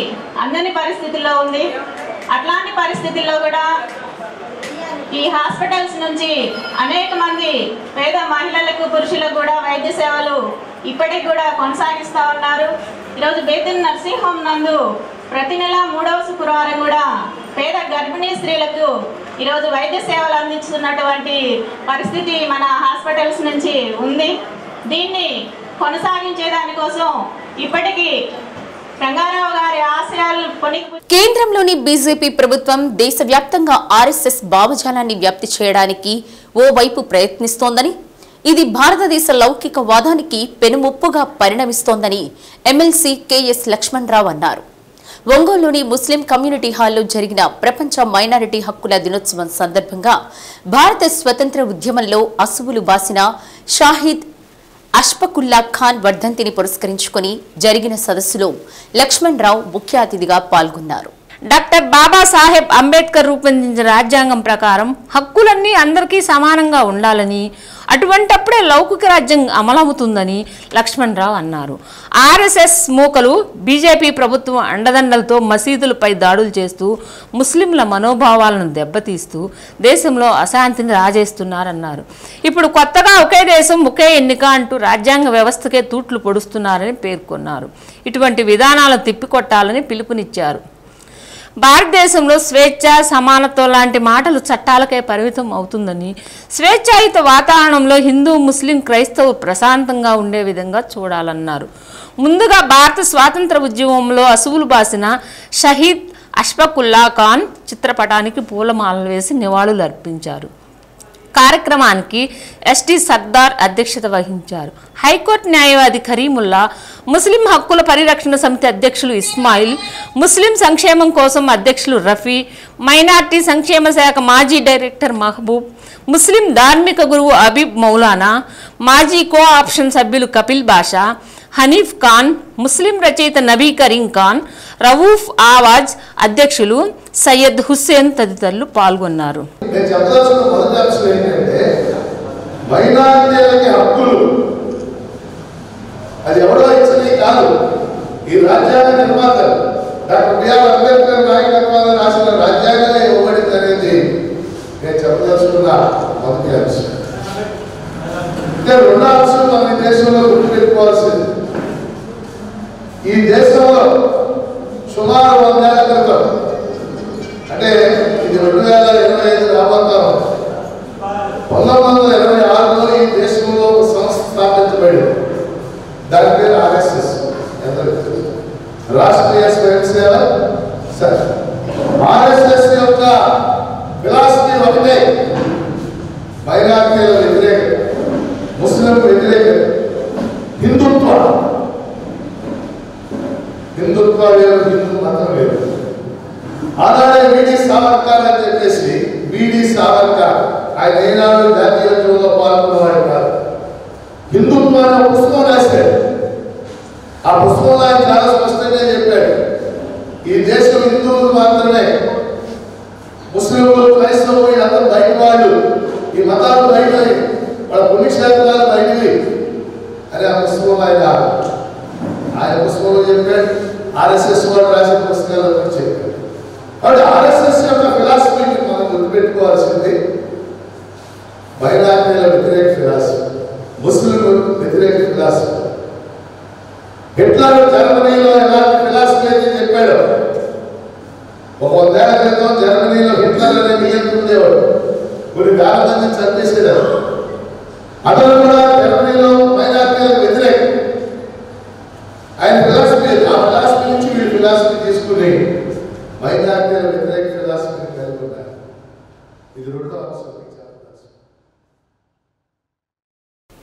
అందని పరిస్థితుల్లో ఉంది. అట్లాంటి పరిస్థితుల్లో కూడా ఈ హాస్పిటల్స్ నుంచి అనేక మంది పేద మహిళలకు, పురుషులకు కూడా వైద్య సేవలు ఇప్పటికి కూడా కొనసాగిస్తూ ఉన్నారు. ఈరోజు బేతిల్ నర్సింగ్ హోమ్ నందు ప్రతి నెల 3వ శుక్రవారం కూడా పేద గర్భిణీ స్త్రీలకు ఈరోజు వైద్య సేవలు అందిస్తున్నటువంటి పరిస్థితి మన హాస్పిటల్స్ నుంచి ఉంది. దీన్ని కొనసాగించే దానికోసం ఇప్పటికీ రంగారావు గారి ఆశయాలు కేంద్రంలోని బీజేపీ ప్రభుత్వం దేశవ్యాప్తంగా ఆర్ఎస్ఎస్ భావజాలాన్ని వ్యాప్తి చేయడానికి ఓవైపు ప్రయత్నిస్తోందని, ఇది భారతదేశ లౌకికవాదానికి పెనుముప్పుగా పరిణమిస్తోందని ఎమ్మెల్సీ కెఎస్ లక్ష్మణరావు అన్నారు. ఒంగోలులోని ముస్లిం కమ్యూనిటీ హాల్లో జరిగిన ప్రపంచ మైనారిటీ హక్కుల దినోత్సవం సందర్భంగా భారత స్వతంత్ర ఉద్యమంలో అసువులు బాసిన షాహిద్ అష్ఫకుల్లా ఖాన్ వర్ధంతిని పురస్కరించుకుని జరిగిన సదస్సులో లక్ష్మణరావు ముఖ్య అతిథిగా పాల్గొన్నారు. డాక్టర్ బాబాసాహెబ్ అంబేద్కర్ రూపొందించిన రాజ్యాంగం ప్రకారం హక్కులన్నీ అందరికీ సమానంగా ఉండాలని, అటువంటప్పుడే లౌకిక రాజ్యం అమలవుతుందని లక్ష్మణరావు అన్నారు. ఆర్ఎస్ఎస్ మూకలు బీజేపీ ప్రభుత్వం అండదండలతో మసీదులపై దాడులు చేస్తూ ముస్లింల మనోభావాలను దెబ్బతీస్తూ దేశంలో అశాంతిని రాజేస్తున్నారన్నారు. ఇప్పుడు కొత్తగా ఒకే దేశం ఒకే ఎన్నిక అంటూ రాజ్యాంగ వ్యవస్థకే తూట్లు పొడుస్తున్నారని పేర్కొన్నారు. ఇటువంటి విధానాలను తిప్పికొట్టాలని పిలుపునిచ్చారు. భారతదేశంలో స్వేచ్ఛ, సమానత్వం లాంటి మాటలు చట్టాలకే పరిమితం అవుతుందని, స్వేచ్ఛాయుత వాతావరణంలో హిందూ, ముస్లిం, క్రైస్తవులు ప్రశాంతంగా ఉండే విధంగా చూడాలన్నారు. ముందుగా భారత స్వాతంత్ర ఉద్యమంలో అసువులు బాసిన షహీద్ అష్ఫకుల్లా ఖాన్ చిత్రపటానికి పూలమాలలు వేసి నివాళులు అర్పించారు. కార్యక్రమానికి ఎస్టీ సర్దార్ అధ్యక్షత వహించారు. హైకోర్టు న్యాయవాది కరీముల్లా, ముస్లిం హక్కుల పరిరక్షణ సమితి అధ్యక్షులు ఇస్మాయిల్, ముస్లిం సంక్షేమం కోసం అధ్యక్షులు రఫీ, మైనార్టీ సంక్షేమ శాఖ మాజీ డైరెక్టర్ మహబూబ్, ముస్లిం ధార్మిక గురువు అబీబ్ మౌలానా, మాజీ కో ఆప్షన్ సభ్యులు కపిల్ బాషా, హనీఫ్ ఖాన్, ముస్లిం రచయిత నబీ కరీం ఖాన్, రవూఫ్ ఆవాజ్ అధ్యక్షులు సయ్యద్ హుస్సేన్ తదితరులు పాల్గొన్నారు. అది ఎవరో ఇచ్చినవి కాదు, ఈ రాజ్యాంగ నిర్మాతలు డాక్టర్ బిఆర్ అంబేద్కర్ నాయకత్వంలో రాసిన రాజ్యాంగమే ఇవ్వబడింది అనేది నేను చెప్పదలుచుకున్న మొదటి అంశం. అంటే రెండో అంశం మన దేశంలో గుర్తుపెట్టుకోవాల్సింది, ఈ దేశంలో సుమారు 100 ఏళ్ల క్రితం, అంటే ఇది 2025 రాబోతాం, 1926లో ఈ దేశంలో రాష్ట్రీయ స్వయం సేవక్ ఆర్ఎస్ఎస్ యొక్క ఫిలాసఫీ ఒకటే, మైనారిటీల వ్యతిరేకత, ముస్లిం వ్యతిరేకత, హిందుత్వ వేరు, హిందూ మతం వేరు. ఆనాడే వీడి సావర్కర్ అని చెప్పేసి, వీడి సావర్కర్ ఆయన ఏనాడు జాతీయోద్యమంలో పాల్గొన్నవాడు కాదు. హిందుత్వాన్ని పుస్తకం రాశాడు. ఆ పుస్తకంలో ఆయన చాలా స్పష్టంగా చెప్పాడు, ఈ దేశం హిందువులు మాత్రమే, ముస్లింలు, క్రైస్తవులు వీళ్ళందరూ బయట వాళ్ళు, ఈ మతాలు బయట, వాళ్ళ పుణ్యక్షేత్రాలు బయటవి అని ఆ పుస్తకంలో ఆయన పుస్తకంలో చెప్పాడు. ఆర్ఎస్ఎస్ వాళ్ళు రాసిన పుస్తకాల్లో కూడా చెప్పాడు. కాబట్టి ఆర్ఎస్ఎస్ యొక్క ఫిలాసఫీని మనం గుర్తుపెట్టుకోవాల్సింది మైనారిటీల వ్యతిరేక ఫిలాసఫీ, ముస్లిం వ్యతిరేక ఫిలాసఫీ. హిట్లర్ జర్మనీలో ఎలాంటి ఫిలాసఫీ అయితే చెప్పాడు, ఒక 100 ఏళ్ల క్రితం జర్మనీలో హిట్లర్ అనే నియంత్రుడేవాడు, కొన్ని వేల మందిని చంపేసేవాడు. అతను కూడా జర్మనీలో మైనారిటీలకు వ్యతిరేకం. ఆయన ఫిలాసఫీ, ఆ ఫిలాసఫీ నుంచి వీళ్ళు ఫిలాసఫీ తీసుకుని మైనారిటీల వ్యతిరేక ఫిలాసఫీని కలిగి ఉన్నారు. ఇది రెండో అంశం.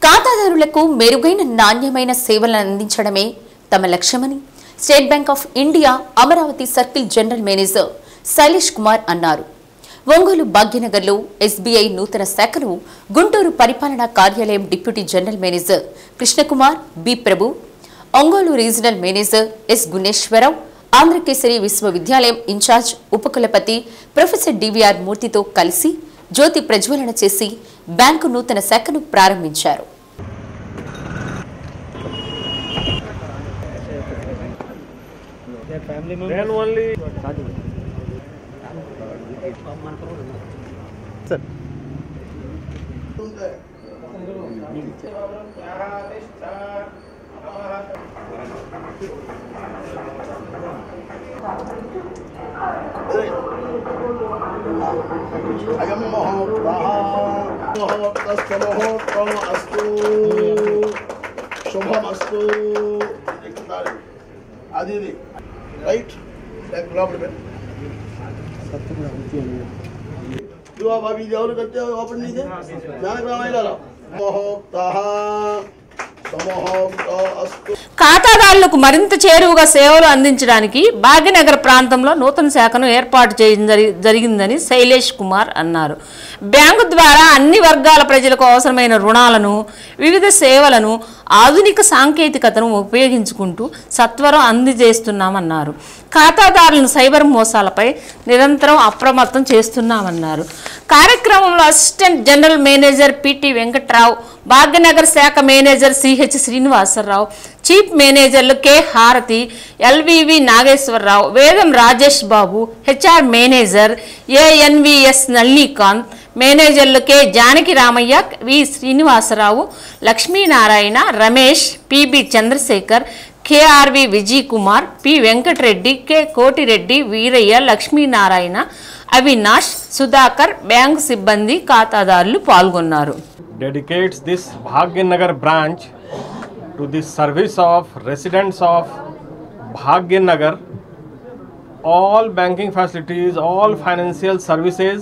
ఖాతాదారులకు మెరుగైన నాణ్యమైన సేవలను అందించడమే తమ లక్ష్యమని State Bank of India Amaravati circle general manager Shailesh Kumar అన్నారు. ఒంగోలు భాగ్యనగర్లో ఎస్బీఐ నూతన శాఖను గుంటూరు పరిపాలనా కార్యాలయం deputy general manager Krishnakumar B Prabhu, Ongole regional manager S Guneswararao, Andhrakesari విశ్వవిద్యాలయం ఇన్ఛార్జ్ ఉపకులపతి ప్రొఫెసర్ డివిఆర్ మూర్తితో కలిసి జ్యోతి ప్రజ్వలన చేసి బ్యాంకు నూతన శాఖను ప్రారంభించారు. అయం ముహూర్తమస్తు శుభమస్తు. అది రైట్ లోపల బాబీ ఎవరు కట్టే ఓపెన్ నీదే జానగ్రామాయిలో ముహూర్త ఖాతాదారులకు మరింత చేరువుగా సేవలు అందించడానికి భాగ్యనగర్ ప్రాంతంలో నూతన శాఖను ఏర్పాటు చేయడం జరిగిందని శైలేష్ కుమార్ అన్నారు. బ్యాంకు ద్వారా అన్ని వర్గాల ప్రజలకు అవసరమైన రుణాలను, వివిధ సేవలను ఆధునిక సాంకేతికతను ఉపయోగించుకుంటూ సత్వరం అందజేస్తున్నామన్నారు. ఖాతాదారులను సైబర్ మోసాలపై నిరంతరం అప్రమత్తం చేస్తున్నామన్నారు. కార్యక్రమంలో assistant general manager PT Venkatrao, Bhagyanagar శాఖ మేనేజర్ సిహెచ్ శ్రీనివాసరావు, చీఫ్ మేనేజర్లు K Harathi, LVV Nageswararao, Vedam Rajesh Babu, HR manager ANVS Nallikanth, మేనేజర్లు K Janaki Ramaiah, V Srinivasarao, Lakshminarayana, Ramesh, PB Chandrasekhar, KRV Vijay Kumar, P Venkatareddy, K Kotireddy, Veeraiah, Lakshminarayana, Avinash, Sudhakar, bank సిబ్బంది, ఖాతాదారులు పాల్గొన్నారు. Dedicates this Bhagyanagar branch to the service of residents of Bhagyanagar. All banking facilities, all financial services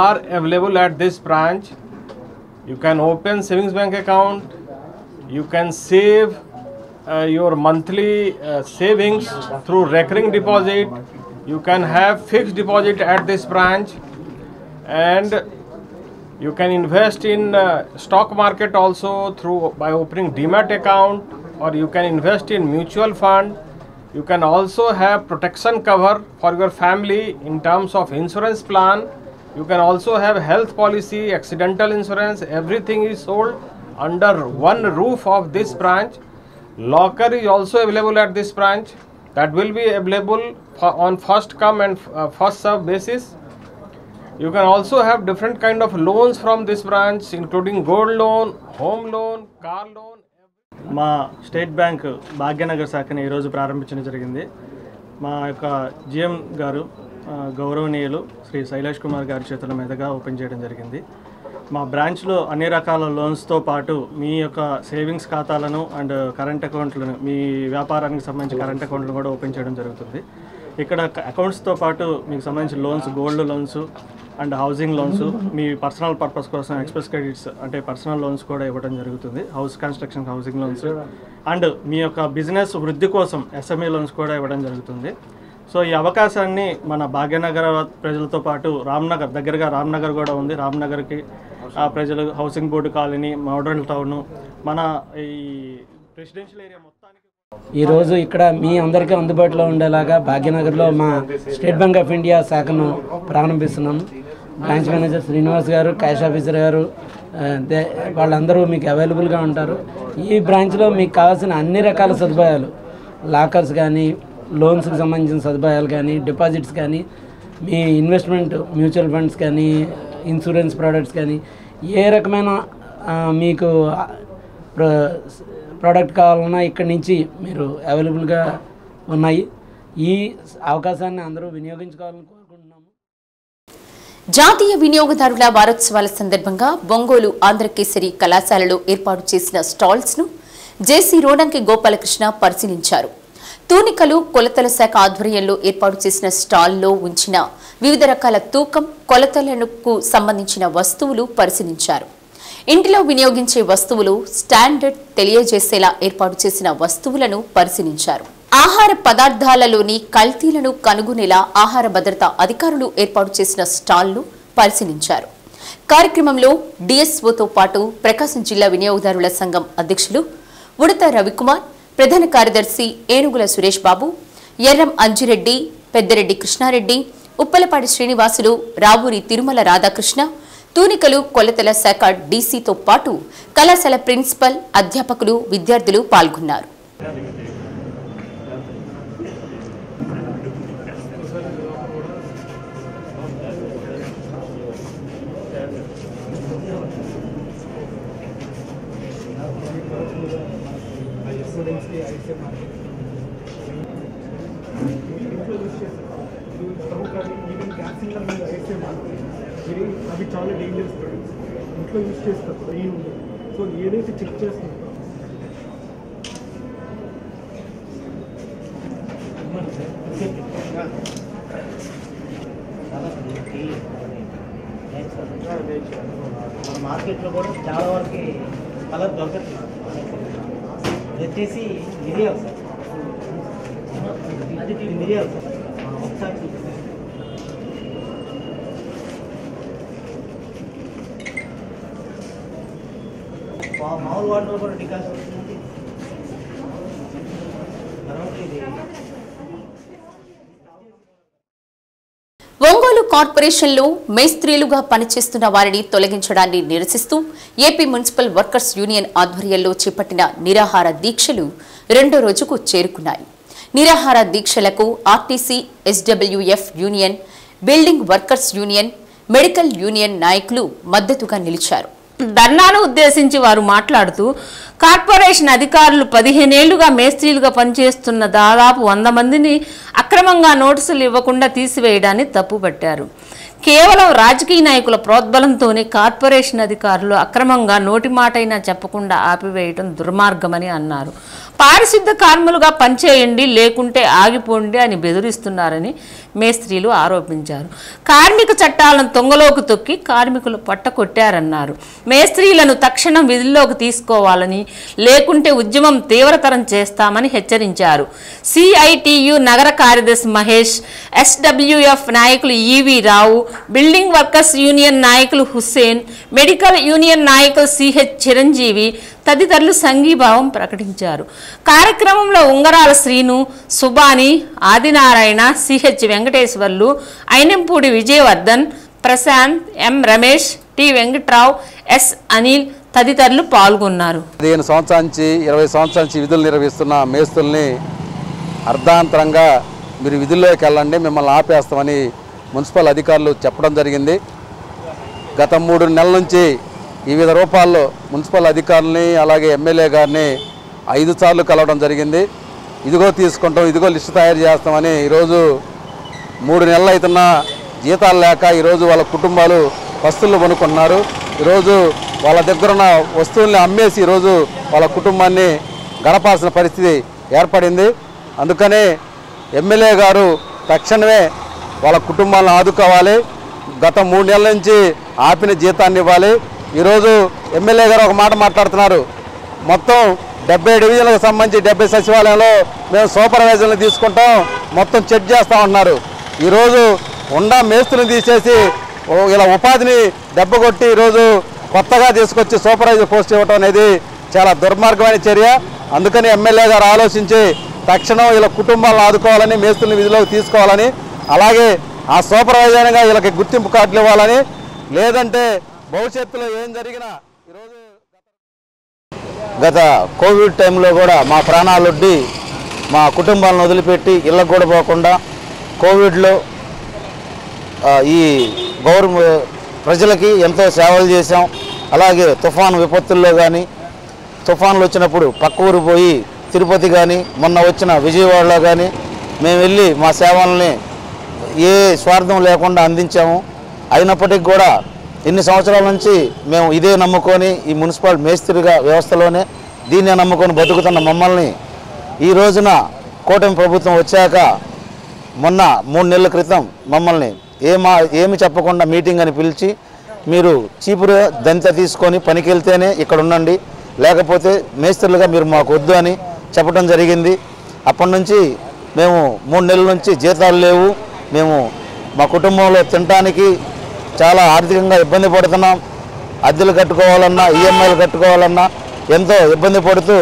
are available at this branch. You can open savings bank account, you can save your monthly savings through recurring deposit, you can have fixed deposit at this branch, and you can invest in stock market also through by opening Demat account, or you can invest in mutual fund. You can also have protection cover for your family in terms of insurance plan. You can also have health policy, accidental insurance. Everything is sold under one roof of this branch. Locker is also available at this branch. That will be available on first come and first serve basis. You can also have different kind of loans from this branch, including gold loan, home loan, car loan. మా state bank Bhagyanagar శాఖని ఈరోజు ప్రారంభించడం జరిగింది. మా యొక్క GM గారు గౌరవనీయులు శ్రీ శైలేష్ కుమార్ గారి చేతుల మీదుగా ఓపెన్ చేయడం జరిగింది. మా బ్రాంచ్లో అన్ని రకాల లోన్స్తో పాటు మీ యొక్క సేవింగ్స్ ఖాతాలను అండ్ కరెంట్ అకౌంట్లను, మీ వ్యాపారానికి సంబంధించి కరెంట్ అకౌంట్లను కూడా ఓపెన్ చేయడం జరుగుతుంది. ఇక్కడ అకౌంట్స్తో పాటు మీకు సంబంధించిన loans, gold loans and housing loans, మీ పర్సనల్ పర్పస్ కోసం ఎక్స్ప్రెస్ క్రెడిట్స్ అంటే పర్సనల్ లోన్స్ కూడా ఇవ్వడం జరుగుతుంది. House construction housing loans and మీ యొక్క బిజినెస్ వృద్ధి కోసం SME లోన్స్ కూడా ఇవ్వడం జరుగుతుంది. సో ఈ అవకాశాన్ని మన భాగ్యనగర ప్రజలతో పాటు రామ్నగర్, దగ్గరగా రామ్నగర్ కూడా ఉంది, రామ్నగర్కి ప్రజలు, housing board colony, modern town, మన ఈ రెసిడెన్షియల్ ఏరియా మొత్తానికి ఈరోజు ఇక్కడ మీ అందరికీ అందుబాటులో ఉండేలాగా భాగ్యనగర్లో మా స్టేట్ బ్యాంక్ ఆఫ్ ఇండియా శాఖను ప్రారంభిస్తున్నాము. బ్రాంచ్ మేనేజర్ శ్రీనివాస్ గారు, క్యాష్ ఆఫీసర్ గారు వాళ్ళందరూ మీకు అవైలబుల్గా ఉంటారు. ఈ బ్రాంచ్లో మీకు కావాల్సిన అన్ని రకాల సదుపాయాలు, లాకర్స్ కానీ, లోన్స్కి సంబంధించిన సదుపాయాలు కానీ, డిపాజిట్స్ కానీ, మీ ఇన్వెస్ట్మెంట్ మ్యూచువల్ ఫండ్స్ కానీ, ఇన్సూరెన్స్ ప్రోడక్ట్స్ కానీ, ఏ రకమైన మీకు ప్రోడక్ట్ కావాలన్నా ఇక్కడి నుంచి మీరు అవైలబుల్గా ఉన్నాయి. ఈ అవకాశాన్ని అందరూ వినియోగించుకోవాలని కోరుకుంటున్నాము. జాతీయ వినియోగదారుల వారోత్సవాల సందర్భంగా ఒంగోలు ఆంధ్రకేసరి కళాశాలలో ఏర్పాటు చేసిన స్టాల్స్ను జేసీ రోడంకి గోపాలకృష్ణ పరిశీలించారు. తూనికలు కొలతల శాఖ ఆధ్వర్యంలో ఏర్పాటు చేసిన స్టాల్లో ఉంచిన వివిధ రకాల తూకం, కొలతలకు సంబంధించిన వస్తువులు పరిశీలించారు. ఇంటిలో వినియోగించే వస్తువులు స్టాండర్డ్ తెలియజేసేలా ఏర్పాటు చేసిన వస్తువులను పరిశీలించారు. ఆహార పదార్థాలలోని కల్తీలను కనుగొనేలా ఆహార భద్రతా అధికారులు ఏర్పాటు చేసిన స్టాల్ను పరిశీలించారు. కార్యక్రమంలో డిఎస్ఓతో పాటు ప్రకాశం జిల్లా వినియోగదారుల సంఘం అధ్యక్షులు ఉడత రవికుమార్, ప్రధాన కార్యదర్శి ఏనుగుల సురేష్ బాబు, ఎర్రం అంజిరెడ్డి, పెద్దరెడ్డి కృష్ణారెడ్డి, ఉప్పలపాటి శ్రీనివాసులు, రావూరి తిరుమల రాధాకృష్ణ, తూనికలు కొలతల శాఖ డీసీతో పాటు కళాశాల ప్రిన్సిపల్, అధ్యాపకులు, విద్యార్థులు పాల్గొన్నారు. అవి చాలా డేంజరస్ ప్రొడక్ట్స్ ఇంట్లో యూజ్ చేస్తారు. సో ఏదైతే చెక్ చేస్తున్నారో మన మార్కెట్లో కూడా చాలా వరకు కలర్ దొరకట్లేదు. వచ్చేసి మిరియాలు సార్, అది మిరియాలు సార్. ఒకసారి మామూలు వాటిలో కూడా డికాషన్ వస్తుంది. తర్వాత ఇది ఒంగోలు కార్పొరేషన్లో మేస్త్రీలుగా పనిచేస్తున్న వారిని తొలగించడాన్ని నిరసిస్తూ ఏపీ మున్సిపల్ వర్కర్స్ యూనియన్ ఆధ్వర్యంలో చేపట్టిన నిరాహార దీక్షలు రెండో రోజుకు చేరుకున్నాయి. నిరాహార దీక్షలకు RTC, SWF union, building workers union, medical union నాయకులు మద్దతుగా నిలిచారు. ధర్నాను ఉద్దేశించి వారు మాట్లాడుతూ కార్పొరేషన్ అధికారులు 15 ఏళ్లుగా మేస్త్రీలుగా పనిచేస్తున్న దాదాపు 100 మందిని అక్రమంగా నోటీసులు ఇవ్వకుండా తీసివేయడాన్ని తప్పుపట్టారు. కేవలం రాజకీయ నాయకుల ప్రోద్బలంతోనే కార్పొరేషన్ అధికారులు అక్రమంగా నోటి మాటైనా చెప్పకుండా ఆపివేయడం దుర్మార్గమని అన్నారు. పారిశుద్ధ కార్మికులుగా పనిచేయండి, లేకుంటే ఆగిపోండి అని బెదిరిస్తున్నారని మేస్త్రీలు ఆరోపించారు. కార్మిక చట్టాలను తొంగలోకి తొక్కి కార్మికులు పట్టకొట్టారన్నారు. మేస్త్రీలను తక్షణం విధుల్లోకి తీసుకోవాలని, లేకుంటే ఉద్యమం తీవ్రతరం చేస్తామని హెచ్చరించారు. సిఐటియు నగర కార్యదర్శి మహేష్, ఎస్డబ్ల్యూఎఫ్ నాయకులు ఈవి రావు, బిల్డింగ్ వర్కర్స్ యూనియన్ నాయకులు హుస్సేన్, మెడికల్ యూనియన్ నాయకులు సిహెచ్ చిరంజీవి తదితరులు సంఘీభావం ప్రకటించారు. కార్యక్రమంలో ఉంగరాల శ్రీను, సుబాని, ఆదినారాయణ, సిహెచ్ వెంకటేశ్వర్లు, ఐనంపూడి విజయవర్ధన్, ప్రశాంత్, ఎం రమేష్, టి వెంకట్రావు, ఎస్ అనిల్ తదితరులు పాల్గొన్నారు. 15 సంవత్సరాల నుంచి 20 సంవత్సరాల నుంచి విధులు నిర్వహిస్తున్న మేస్తుల్ని అర్ధాంతరంగా మీరు విధుల్లోకి వెళ్ళండి, మిమ్మల్ని ఆపేస్తామని మున్సిపల్ అధికారులు చెప్పడం జరిగింది. గత 3 నెలల నుంచి వివిధ రూపాల్లో మున్సిపల్ అధికారులని అలాగే ఎమ్మెల్యే గారిని 5 సార్లు కలవడం జరిగింది. ఇదిగో తీసుకుంటాం, ఇదిగో లిస్టు తయారు చేస్తామని ఈరోజు 3 నెలలు అవుతున్నా జీతాలు లేక ఈరోజు వాళ్ళ కుటుంబాలు పస్తులు కొనుక్కున్నారు. ఈరోజు వాళ్ళ దగ్గర ఉన్న వస్తువుల్ని అమ్మేసి ఈరోజు వాళ్ళ కుటుంబాన్ని గడపాల్సిన పరిస్థితి ఏర్పడింది. అందుకనే ఎమ్మెల్యే గారు తక్షణమే వాళ్ళ కుటుంబాలను ఆదుకోవాలి. గత 3 నెలల నుంచి ఆపిన జీతాన్ని ఇవ్వాలి. ఈరోజు ఎమ్మెల్యే గారు ఒక మాట మాట్లాడుతున్నారు. మొత్తం 70 డివిజన్లకు సంబంధించి 70 సచివాలయంలో మేము సూపర్వైజర్లు తీసుకుంటాం, మొత్తం చెక్ చేస్తామన్నారు. ఈరోజు ఉండా మేస్తులను తీసేసి ఇలా ఉపాధిని దెబ్బకొట్టి ఈరోజు కొత్తగా తీసుకొచ్చి సూపర్వైజర్ పోస్ట్ ఇవ్వటం అనేది చాలా దుర్మార్గమైన చర్య. అందుకని ఎమ్మెల్యే గారు ఆలోచించి తక్షణం ఇలా కుటుంబాలను ఆదుకోవాలని, మేస్తుల్ని విధిలోకి తీసుకోవాలని, అలాగే ఆ సూపర్వైజర్గా వీళ్ళకి గుర్తింపు కార్డులు ఇవ్వాలని, లేదంటే భవిష్యత్తులో ఏం జరిగినా ఈరోజు గత కోవిడ్ టైంలో కూడా మా ప్రాణాలొడ్డి మా కుటుంబాలను వదిలిపెట్టి ఇళ్ళకు కూడా పోకుండా కోవిడ్లో ఈ ప్రజలకి ఎంతో సేవలు చేశాం. అలాగే తుఫాను విపత్తుల్లో కానీ తుఫాన్లు వచ్చినప్పుడు పక్క ఊరు పోయి తిరుపతి కానీ మొన్న వచ్చిన విజయవాడలో కానీ మేము వెళ్ళి మా సేవల్ని ఏ స్వార్థం లేకుండా అందించాము. అయినప్పటికీ కూడా ఇన్ని సంవత్సరాల నుంచి మేము ఇదే నమ్ముకొని ఈ మున్సిపల్ మేస్త్రిగా వ్యవస్థలోనే దీన్నే నమ్ముకొని బతుకుతున్న మమ్మల్ని ఈ రోజున కూటమి ప్రభుత్వం వచ్చాక మొన్న 3 నెలల క్రితం మమ్మల్ని ఏమి చెప్పకుండా మీటింగ్ అని పిలిచి మీరు చీపురు దంత తీసుకొని పనికి వెళ్తేనే ఇక్కడ ఉండండి, లేకపోతే మేస్త్రులుగా మీరు మాకు వద్దు అని చెప్పడం జరిగింది. అప్పటి నుంచి మేము 3 నెలల నుంచి జీతాలు లేవు. మేము మా కుటుంబంలో తినడానికి చాలా ఆర్థికంగా ఇబ్బంది పడుతున్నాం. అద్దెలు కట్టుకోవాలన్నా, ఈఎంఐలు కట్టుకోవాలన్నా ఎంతో ఇబ్బంది పడుతూ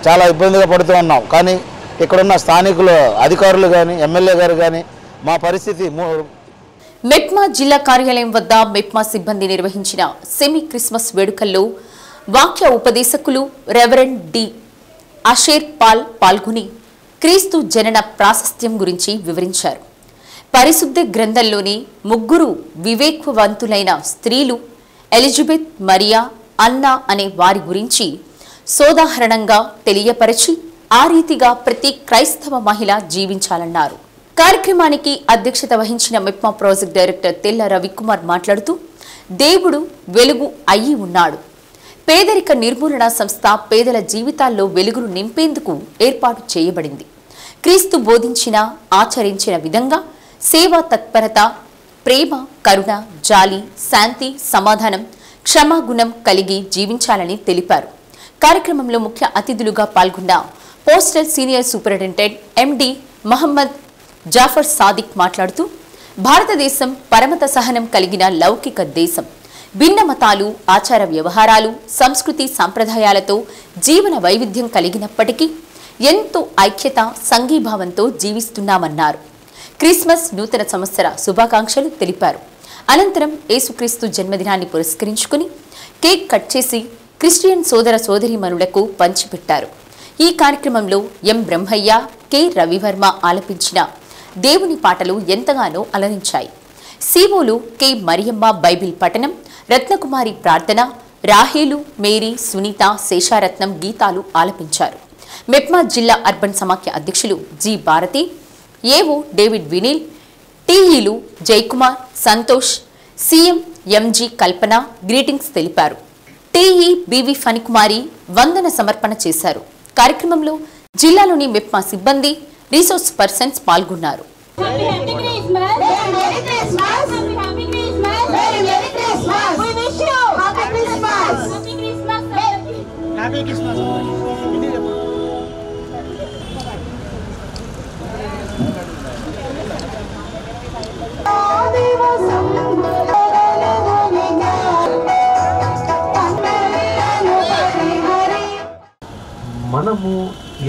చాలా ఇబ్బందిగా పడుతూ ఉన్నాం. కానీ ఇక్కడున్న స్థానికులు అధికారులు కానీ ఎమ్మెల్యే గారు కానీ మా పరిస్థితి మెప్మా జిల్లా కార్యాలయం వద్ద మెప్మా సిబ్బంది నిర్వహించిన సెమీ క్రిస్మస్ వేడుకల్లో వాక్య ఉపదేశకులు రెవరెండ్ డి అషేర్ పాల్ పాల్గొని క్రీస్తు జనన ప్రాశస్త్యం గురించి వివరించారు. పరిశుద్ధ గ్రంథంలోని 3 వివేకవంతులైన స్త్రీలు ఎలిజబెత్, మరియా, అన్నా అనే వారి గురించి సోదాహరణంగా తెలియపరిచి ఆ రీతిగా ప్రతి క్రైస్తవ మహిళ జీవించాలన్నారు. కార్యక్రమానికి అధ్యక్షత వహించిన మెప్మా ప్రాజెక్ట్ డైరెక్టర్ తెల్ల రవికుమార్ మాట్లాడుతూ దేవుడు వెలుగు అయి ఉన్నాడు. పేదరిక నిర్మూలన సంస్థ పేదల జీవితాల్లో వెలుగును నింపేందుకు ఏర్పాటు చేయబడింది. క్రీస్తు బోధించిన, ఆచరించిన విధంగా సేవా తత్పరత, ప్రేమ, కరుణ, జాలి, శాంతి, సమాధానం, క్షమాగుణం కలిగి జీవించాలని తెలిపారు. కార్యక్రమంలో ముఖ్య అతిథులుగా పాల్గొన్న పోస్టల్ సీనియర్ సూపరింటెండెంట్ ఎండి మహమ్మద్ జాఫర్ సాదిక్ మాట్లాడుతూ భారతదేశం పరమత సహనం కలిగిన లౌకిక దేశం. భిన్న మతాలు, ఆచార వ్యవహారాలు, సంస్కృతి సంప్రదాయాలతో జీవన వైవిధ్యం కలిగినప్పటికీ ఎంతో ఐక్యత, సంఘీభావంతో జీవిస్తున్నామన్నారు. క్రిస్మస్ నూతన సంవత్సర శుభాకాంక్షలు తెలిపారు. అనంతరం యేసుక్రీస్తు జన్మదినాన్ని పురస్కరించుకుని కేక్ కట్ చేసి క్రిస్టియన్ సోదర సోదరీమణులకు పంచిపెట్టారు. ఈ కార్యక్రమంలో ఎం బ్రహ్మయ్య, కె రవివర్మ ఆలపించిన దేవుని పాటలు ఎంతగానో అలరించాయి. సిఓలు కె మరియమ్మ బైబిల్ పఠనం, రత్నకుమారి ప్రార్థన, రాహేలు, మేరీ, సునీత, శేషారత్నం గీతాలు ఆలపించారు. మెప్మా జిల్లా అర్బన్ సమాఖ్య అధ్యక్షులు G Bharathi, AO David Vineel, టీఈలు Jayakumar, Santosh, CM MG Kalpana greetings తెలిపారు. టీఈ బివి ఫణికుమారి వందన సమర్పణ చేశారు. కార్యక్రమంలో జిల్లాలోని మెప్మా సిబ్బంది, రిసోర్స్ పర్సన్స్ పాల్గొన్నారు. మనము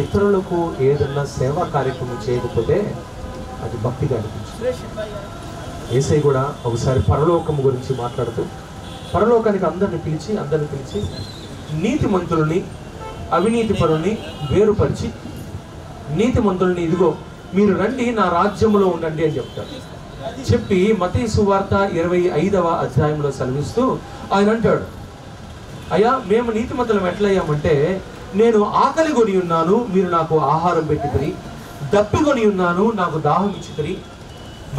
ఇతరులకు ఏదన్నా సేవా కార్యక్రమం చేయకపోతే అది భక్తిగా అనిపించింది. యేసయ్య కూడా ఒకసారి పరలోకము గురించి మాట్లాడుతూ పరలోకానికి అందరిని పిలిచి నీతిమంతులని అవినీతి పరుల్ని వేరుపరిచి నీతిమంతులని ఇదిగో మీరు రండి నా రాజ్యములో ఉండండి అని చెప్తారు. చెప్పి మత్తయి సువార్త 25వ అధ్యాయంలో సెలవిస్తూ ఆయన అంటాడు, అయ్యా మేము నీతిమంతులం ఎట్లయ్యామంటే నేను ఆకలి కొని ఉన్నాను, మీరు నాకు ఆహారం పెట్టితిరి, దప్పికొని ఉన్నాను, నాకు దాహం ఇచ్చితిరి,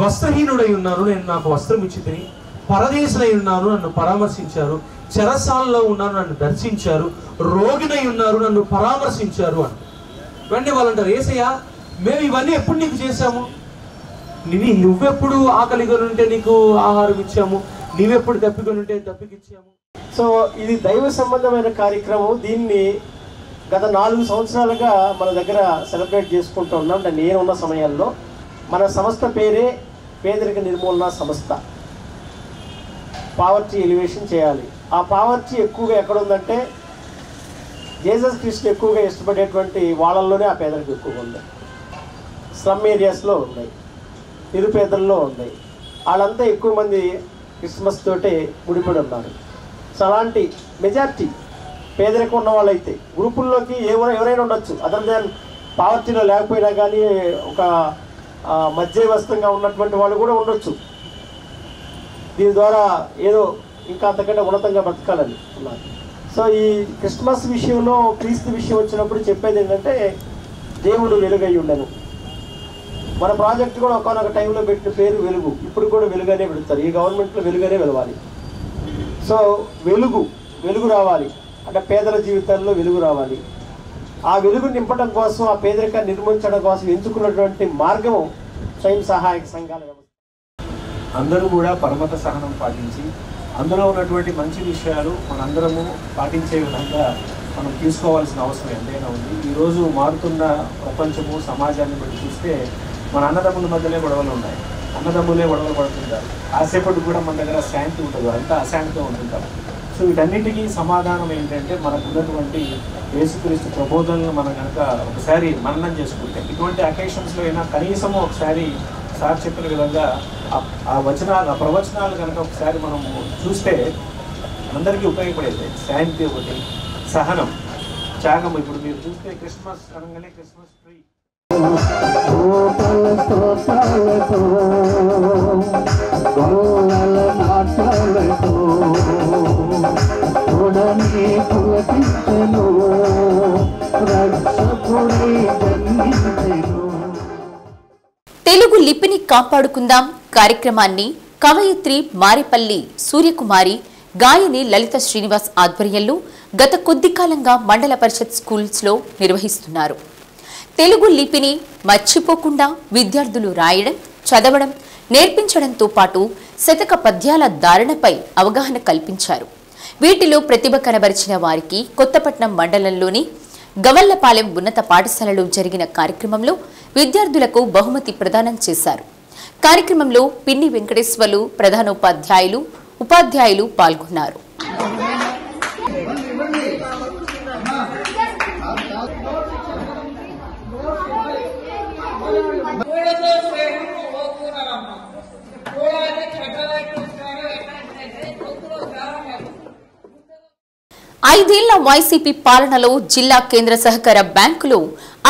వస్త్రహీనుడై ఉన్నాను, నేను నాకు వస్త్రం ఇచ్చితిరి, పరదేశులై ఉన్నాను, నన్ను పరామర్శించారు. చెరసాలలో ఉన్నాను, నన్ను దర్శించారు. రోగినై ఉన్నారు, నన్ను పరామర్శించారు అని. వెంటనే వాళ్ళు అంటారు, యేసయ్య మేము ఇవన్నీ ఎప్పుడు నీకు చేశాము? నువ్వెప్పుడు ఆకలిగా ఉంటే నీకు ఆహారం ఇచ్చాము, నీవెప్పుడు దప్పికొని ఉంటే దప్పికిచ్చాము. సో ఇది దైవ సంబంధమైన కార్యక్రమం. దీన్ని గత 4 సంవత్సరాలుగా మన దగ్గర సెలబ్రేట్ చేసుకుంటూ ఉన్నాం. అంటే నేనున్న సమయంలో మన సంస్థ పేరే పేదరిక నిర్మూలన సంస్థ. పావర్టీ ఎలివేషన్ చేయాలి. ఆ పావర్టీ ఎక్కువగా ఎక్కడ ఉందంటే జీసస్ క్రీస్తు ఎక్కువగా ఇష్టపడేటువంటి వాళ్ళల్లోనే ఆ పేదరికం ఎక్కువగా ఉంది. స్లమ్ ఏరియాస్లో ఉన్నాయి, నిరుపేదల్లో ఉన్నాయి. వాళ్ళంతా ఎక్కువ మంది క్రిస్మస్ తోటే ముడిపడి ఉన్నారు. సో అలాంటి మెజారిటీ పేదరికం ఉన్న వాళ్ళైతే గ్రూపుల్లోకి ఎవరైనా ఉండొచ్చు, అదర్ దాన్ పావర్టీలో లేకపోయినా కానీ ఒక మధ్యవస్థంగా ఉన్నటువంటి వాళ్ళు కూడా ఉండొచ్చు. దీని ద్వారా ఏదో ఇంకా అంతకంటే ఉన్నతంగా బ్రతకాలని ఉన్నారు. సో ఈ క్రిస్మస్ విషయంలో క్రీస్తు విషయం వచ్చినప్పుడు చెప్పేది ఏంటంటే దేవుడు వెలుగై ఉండను. మన ప్రాజెక్ట్ కూడా ఒకనొక టైంలో పెట్టిన పేరు వెలుగు. ఇప్పుడు కూడా వెలుగనే పెడతారు. ఈ గవర్నమెంట్లో వెలుగనే వెలవాలి. సో వెలుగు రావాలి అంటే పేదల జీవితాల్లో వెలుగు రావాలి. ఆ వెలుగు నింపడం కోసం, ఆ పేదరికాన్ని నిర్మించడం కోసం ఎంచుకున్నటువంటి మార్గం స్వయం సహాయక సంఘాల వ్యవస్థ. అందరూ కూడా పరమత సహనం పాటించి అందులో ఉన్నటువంటి మంచి విషయాలు మనందరము పాటించే విధంగా మనం తీసుకోవాల్సిన అవసరం ఎంతైనా ఉంది. ఈరోజు మారుతున్న ప్రపంచము సమాజాన్ని బట్టి చూస్తే మన అన్నదమ్ముల మధ్యనే గొడవలు ఉన్నాయి, అన్నదమ్ములే గొడవలు పడుతుంటారు. కాసేపటి కూడా మన దగ్గర శాంతి ఉంటుంది, అంతా అశాంతితో ఉంటుంటారు. సో వీటన్నిటికీ సమాధానం ఏంటంటే మనకు ఉన్నటువంటి యేసుక్రీస్తు ప్రబోధనలు మనం కనుక ఒకసారి మననం చేసుకుంటే, ఇటువంటి అకేషన్స్లో అయినా కనీసము ఒకసారి సార్ చెప్పిన విధంగా ఆ ప్రవచనాలు కనుక ఒకసారి మనం చూస్తే అందరికీ ఉపయోగపడేది. శాంతి ఒకటి, సహనం, త్యాగం. ఇప్పుడు మీరు చూస్తే క్రిస్మస్ అనగానే క్రిస్మస్ ట్రీ తెలుగు లిపిని కాపాడుకుందాం కార్యక్రమాన్ని కవయిత్రి మారేపల్లి సూర్యకుమారి, గాయని లలిత శ్రీనివాస్ ఆధ్వర్యంలో గత కొద్ది కాలంగా మండల పరిషత్ స్కూల్స్లో నిర్వహిస్తున్నారు. తెలుగు లిపిని మర్చిపోకుండా విద్యార్థులు రాయడం, చదవడం, నేర్పించడంతో పాటు శతక పద్యాల ధారణపై అవగాహన కల్పించారు. వీటిలో ప్రతిభ కనబరిచిన వారికి కొత్తపట్నం మండలంలోని గవల్లపాలెం ఉన్నత పాఠశాలలో జరిగిన కార్యక్రమంలో విద్యార్థులకు బహుమతి ప్రదానం చేశారు. కార్యక్రమంలో పిన్ని వెంకటేశ్వర్లు ప్రధానోపాధ్యాయులు, ఉపాధ్యాయులు పాల్గొన్నారు. ఐదేళ్ల వైసీపీ పాలనలో జిల్లా కేంద్ర సహకార బ్యాంకులో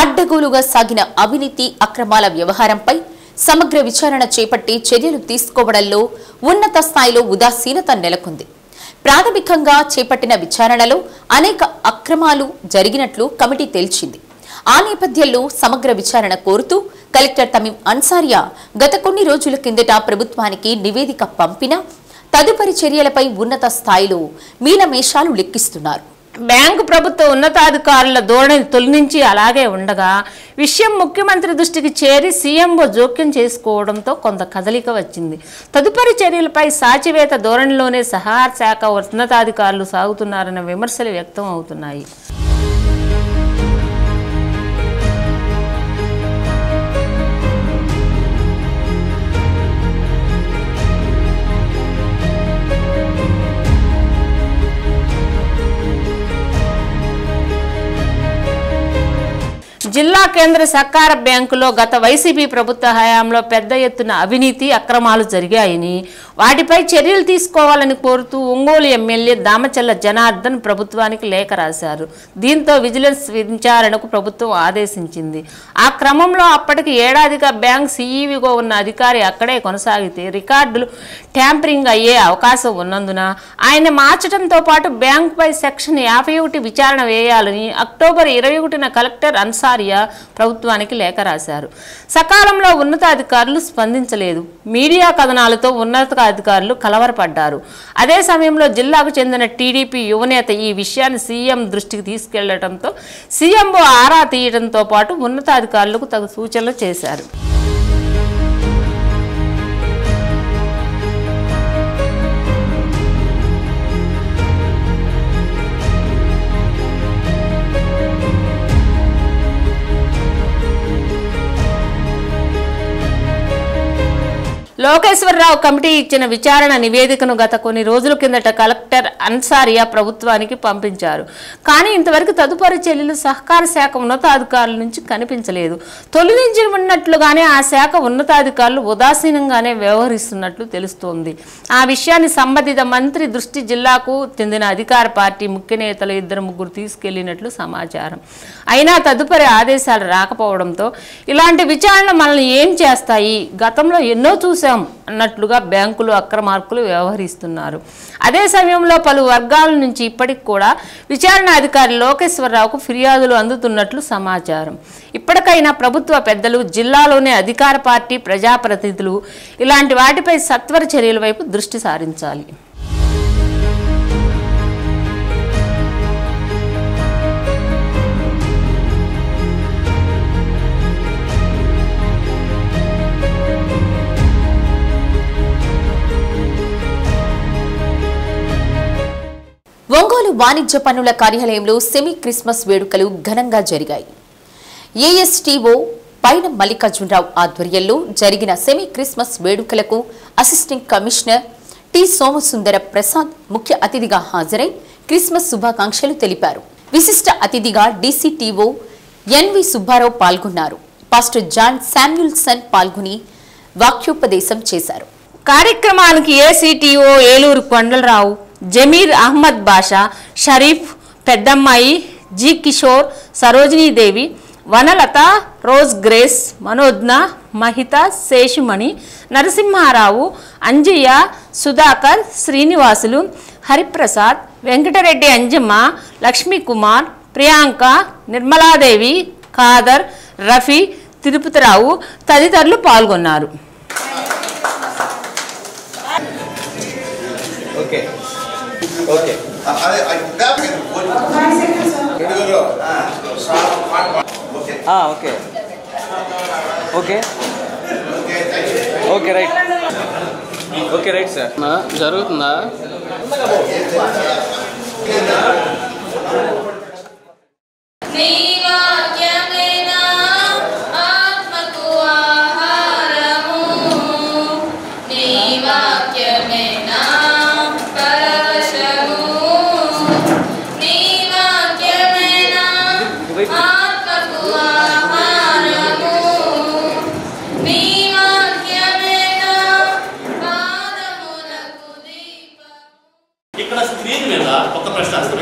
అడ్డగోలుగా సాగిన అవినీతి అక్రమాల వ్యవహారంపై సమగ్ర విచారణ చేపట్టి చర్యలు తీసుకోవడంలో ఉన్నత స్థాయిలో ఉదాసీనత నెలకొంది. ప్రాథమికంగా చేపట్టిన విచారణలో అనేక అక్రమాలు జరిగినట్లు కమిటీ తేల్చింది. ఆ నేపథ్యంలో సమగ్ర విచారణ కోరుతూ కలెక్టర్ తమీం అన్సారియా గత కొన్ని రోజుల కిందట ప్రభుత్వానికి నివేదిక పంపినా తదుపరి చర్యలపై ఉన్నత స్థాయిలో మీనమేషాలు లెక్కిస్తున్నారు. బ్యాంకు ప్రభుత్వ ఉన్నతాధికారుల ధోరణి తొలి నుంచి అలాగే ఉండగా విషయం ముఖ్యమంత్రి దృష్టికి చేరి సీఎంఓ జోక్యం చేసుకోవడంతో కొంత కదలిక వచ్చింది. తదుపరి చర్యలపై సాచివేత ధోరణిలోనే సహాయ శాఖ ఉన్నతాధికారులు సాగుతున్నారన్న విమర్శలు వ్యక్తం అవుతున్నాయి. జిల్లా కేంద్ర సహకార బ్యాంకులో గత వైసీపీ ప్రభుత్వ హయాంలో పెద్ద ఎత్తున అవినీతి అక్రమాలు జరిగాయని, వాటిపై చర్యలు తీసుకోవాలని కోరుతూ ఒంగోలు ఎమ్మెల్యే దామచల్ల జనార్దన్ ప్రభుత్వానికి లేఖ రాశారు. దీంతో విజిలెన్స్ విచారణకు ప్రభుత్వం ఆదేశించింది. ఆ క్రమంలో అప్పటికి ఏడాదిగా బ్యాంక్ సీఈఓగా ఉన్న అధికారి అక్కడే కొనసాగితే రికార్డులు ట్యాంపరింగ్ అయ్యే అవకాశం ఉన్నందున ఆయన మార్చడంతో పాటు బ్యాంకుపై సెక్షన్ 51 విచారణ వేయాలని అక్టోబర్ 21న కలెక్టర్ అన్సారియా ప్రభుత్వానికి లేఖ రాశారు. సకాలంలో ఉన్నతాధికారులు స్పందించలేదు. మీడియా కథనాలతో ఉన్నతాధికారులు కలవరపడ్డారు. అదే సమయంలో జిల్లాకు చెందిన టీడీపీ యువనేత ఈ విషయాన్ని సీఎం దృష్టికి తీసుకెళ్లడంతో సీఎంఓ ఆరా తీయడంతో పాటు ఉన్నతాధికారులకు తగు సూచనలు చేశారు. లోకేశ్వరరావు కమిటీ ఇచ్చిన విచారణ నివేదికను గత కొన్ని రోజుల కిందట కలెక్టర్ అన్సారియా ప్రభుత్వానికి పంపించారు. కానీ ఇంతవరకు తదుపరి చర్యలు సహకార శాఖ ఉన్నతాధికారుల నుంచి కనిపించలేదు. తొలి నుంచి ఉన్నట్లుగానే ఆ శాఖ ఉన్నతాధికారులు ఉదాసీనంగానే వ్యవహరిస్తున్నట్లు తెలుస్తోంది. ఆ విషయాన్ని సంబంధిత మంత్రి దృష్టి జిల్లాకు చెందిన అధికార పార్టీ ముఖ్య నేతలు 2-3 తీసుకెళ్లినట్లు సమాచారం. అయినా తదుపరి ఆదేశాలు రాకపోవడంతో ఇలాంటి విచారణలు మనల్ని ఏం చేస్తాయి, గతంలో ఎన్నో చూసాం అన్నట్లుగా బ్యాంకులు అక్రమార్కులు వ్యవహరిస్తున్నారు. అదే సమయంలో పలు వర్గాల నుంచి ఇప్పటికి కూడా విచారణ అధికారి లోకేశ్వరరావుకు ఫిర్యాదులు అందుతున్నట్లు సమాచారం. ఇప్పటికైనా ప్రభుత్వ పెద్దలు, జిల్లాలోని అధికార పార్టీ ప్రజాప్రతినిధులు ఇలాంటి వాటిపై సత్వర చర్యల వైపు దృష్టి సారించాలి. ఒంగోలు వాణిజ్య పన్నుల కార్యాలయంలో సెమీ క్రిస్మస్ వేడుకలు ఘనంగా జరిగాయి. ఏఎస్టీఓ పైన మల్లికార్జునరావు ఆధ్వర్యంలో జరిగిన సెమీ క్రిస్మస్ వేడుకలకు assistant commissioner T Somasundara Prasad ముఖ్య అతిథిగా హాజరై క్రిస్మస్ శుభాకాంక్షలు తెలిపారు. విశిష్ట అతిథిగా డీసీటీఓ ఎన్వి సుబ్బారావు పాల్గొన్నారు. పాస్టర్ జాన్ శామ్యూల్సన్ పాల్గొని వాక్యోపదేశం చేశారు. కార్యక్రమానికి ACTO Eluru Kondalarao, Zameer Ahmed Basha, Sharif, Peddammayi, G Kishore, Sarojinidevi, Vanalatha, Rose Grace, Manogna, Mahitha, Seshumani, Narasimharao, Anjaiah, Sudhakar, Srinivasulu, Hariprasad, Venkatareddy, Anjamma, Lakshmikumar, Priyanka, Nirmaladevi, Khader, Rafi, Tirupatirao తదితరులు పాల్గొన్నారు. Okay okay okay okay right okay right sir జరుగుతుందా?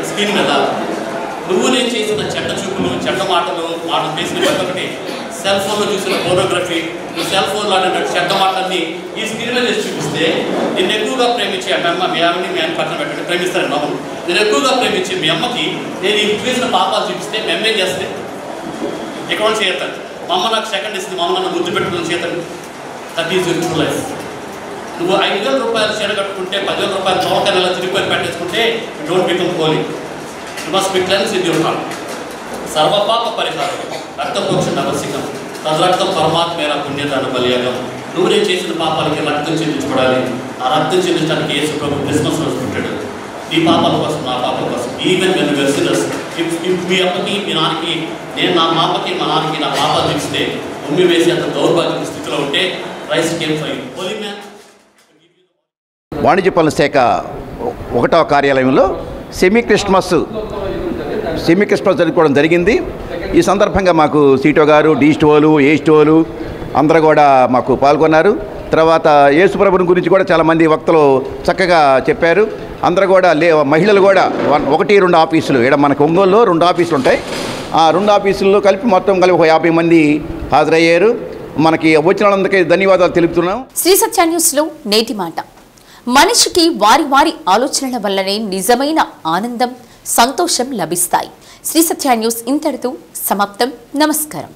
స్క్రీన్ మీద నువ్వు నేను చేసిన చెడ్డ చూపులు, చెడ్డ మాటలు, వాటిని చేసిన ఒకటి సెల్ ఫోన్లో చూసిన ఫోటోగ్రఫీ, ఈ సెల్ ఫోన్లో ఆడినటువంటి చెడ్డ మాటలన్నీ ఈ స్క్రీన్ మీద చేసి చూపిస్తే నిన్ను ఎక్కువగా ప్రేమించే అమ్మ, మీ ఆవిడని మీ ఆయన పక్కన పెట్టండి, ప్రేమిస్తారని మామూలు నేను ఎక్కువగా ప్రేమించే మీ అమ్మకి నేను ఈ చేసిన పాపాలు చూపిస్తే మీ అమ్మ ఏం చేస్తే ఎక్కడ చేస్తాను, మా అమ్మ నాకు సెకండ్ ఇస్తుంది, మా అమ్మ నన్ను ముద్దు పెట్టుకుని చేస్తాను. That is your true life. నువ్వు 5,000 రూపాయలు చీర కట్టుకుంటే 10,000 రూపాయలు చౌక నెల తిరిగిపోయి పెట్టేసుకుంటే don't become holy. You must be cleansed in your heart. సర్వపాప పరిహారం రక్తపోక్షణ అవశ్యకం, తద్రక్తం పరమాత్మేర పుణ్యదాన బలియాగం. నువ్వు నేను చేసిన పాపాలకి రక్తం చెల్లించబడాలి. ఆ రక్తం చెల్లించడానికి యేసు ప్రభు క్రిస్మస్ రోజు పుట్టాడు. నీ పాపాల కోసం, నా పాపాల కోసం. Even when we are sinners, మీ అమ్మకి మీ నాన్నకి, నేను నా పాపకి మా నాన్నకి నా పాపాలు తెలిస్తే ఉమ్మి వేసి అంత దౌర్భాగ్య స్థితిలో ఉంటే rice came for you. Holi man. వాణిజ్య పన్నుల శాఖ 1వ కార్యాలయంలో సెమీ క్రిస్మస్ జరుపుకోవడం జరిగింది. ఈ సందర్భంగా మాకు సీటో గారు, డీస్టోలు, ఏస్టోలు అందరూ కూడా మాకు పాల్గొన్నారు. తర్వాత యేసుప్రభుని గురించి కూడా చాలామంది వక్తలు చక్కగా చెప్పారు. అందరూ కూడా మహిళలు కూడా 1-2 ఆఫీసులు, ఇక్కడ మనకు ఒంగోలులో 2 ఆఫీసులు ఉంటాయి. ఆ 2 ఆఫీసుల్లో మొత్తం కలిపి ఒక 50 మంది హాజరయ్యారు. మనకి వచ్చిన వాళ్ళందరికీ ధన్యవాదాలు తెలుపుతున్నాం. శ్రీ సత్య న్యూస్లో నేటి మాట. మనిషికి వారి వారి ఆలోచనల వల్లనే నిజమైన ఆనందం, సంతోషం లభిస్తాయి. శ్రీ సత్య న్యూస్ ఇంతటితో సమాప్తం. నమస్కారం.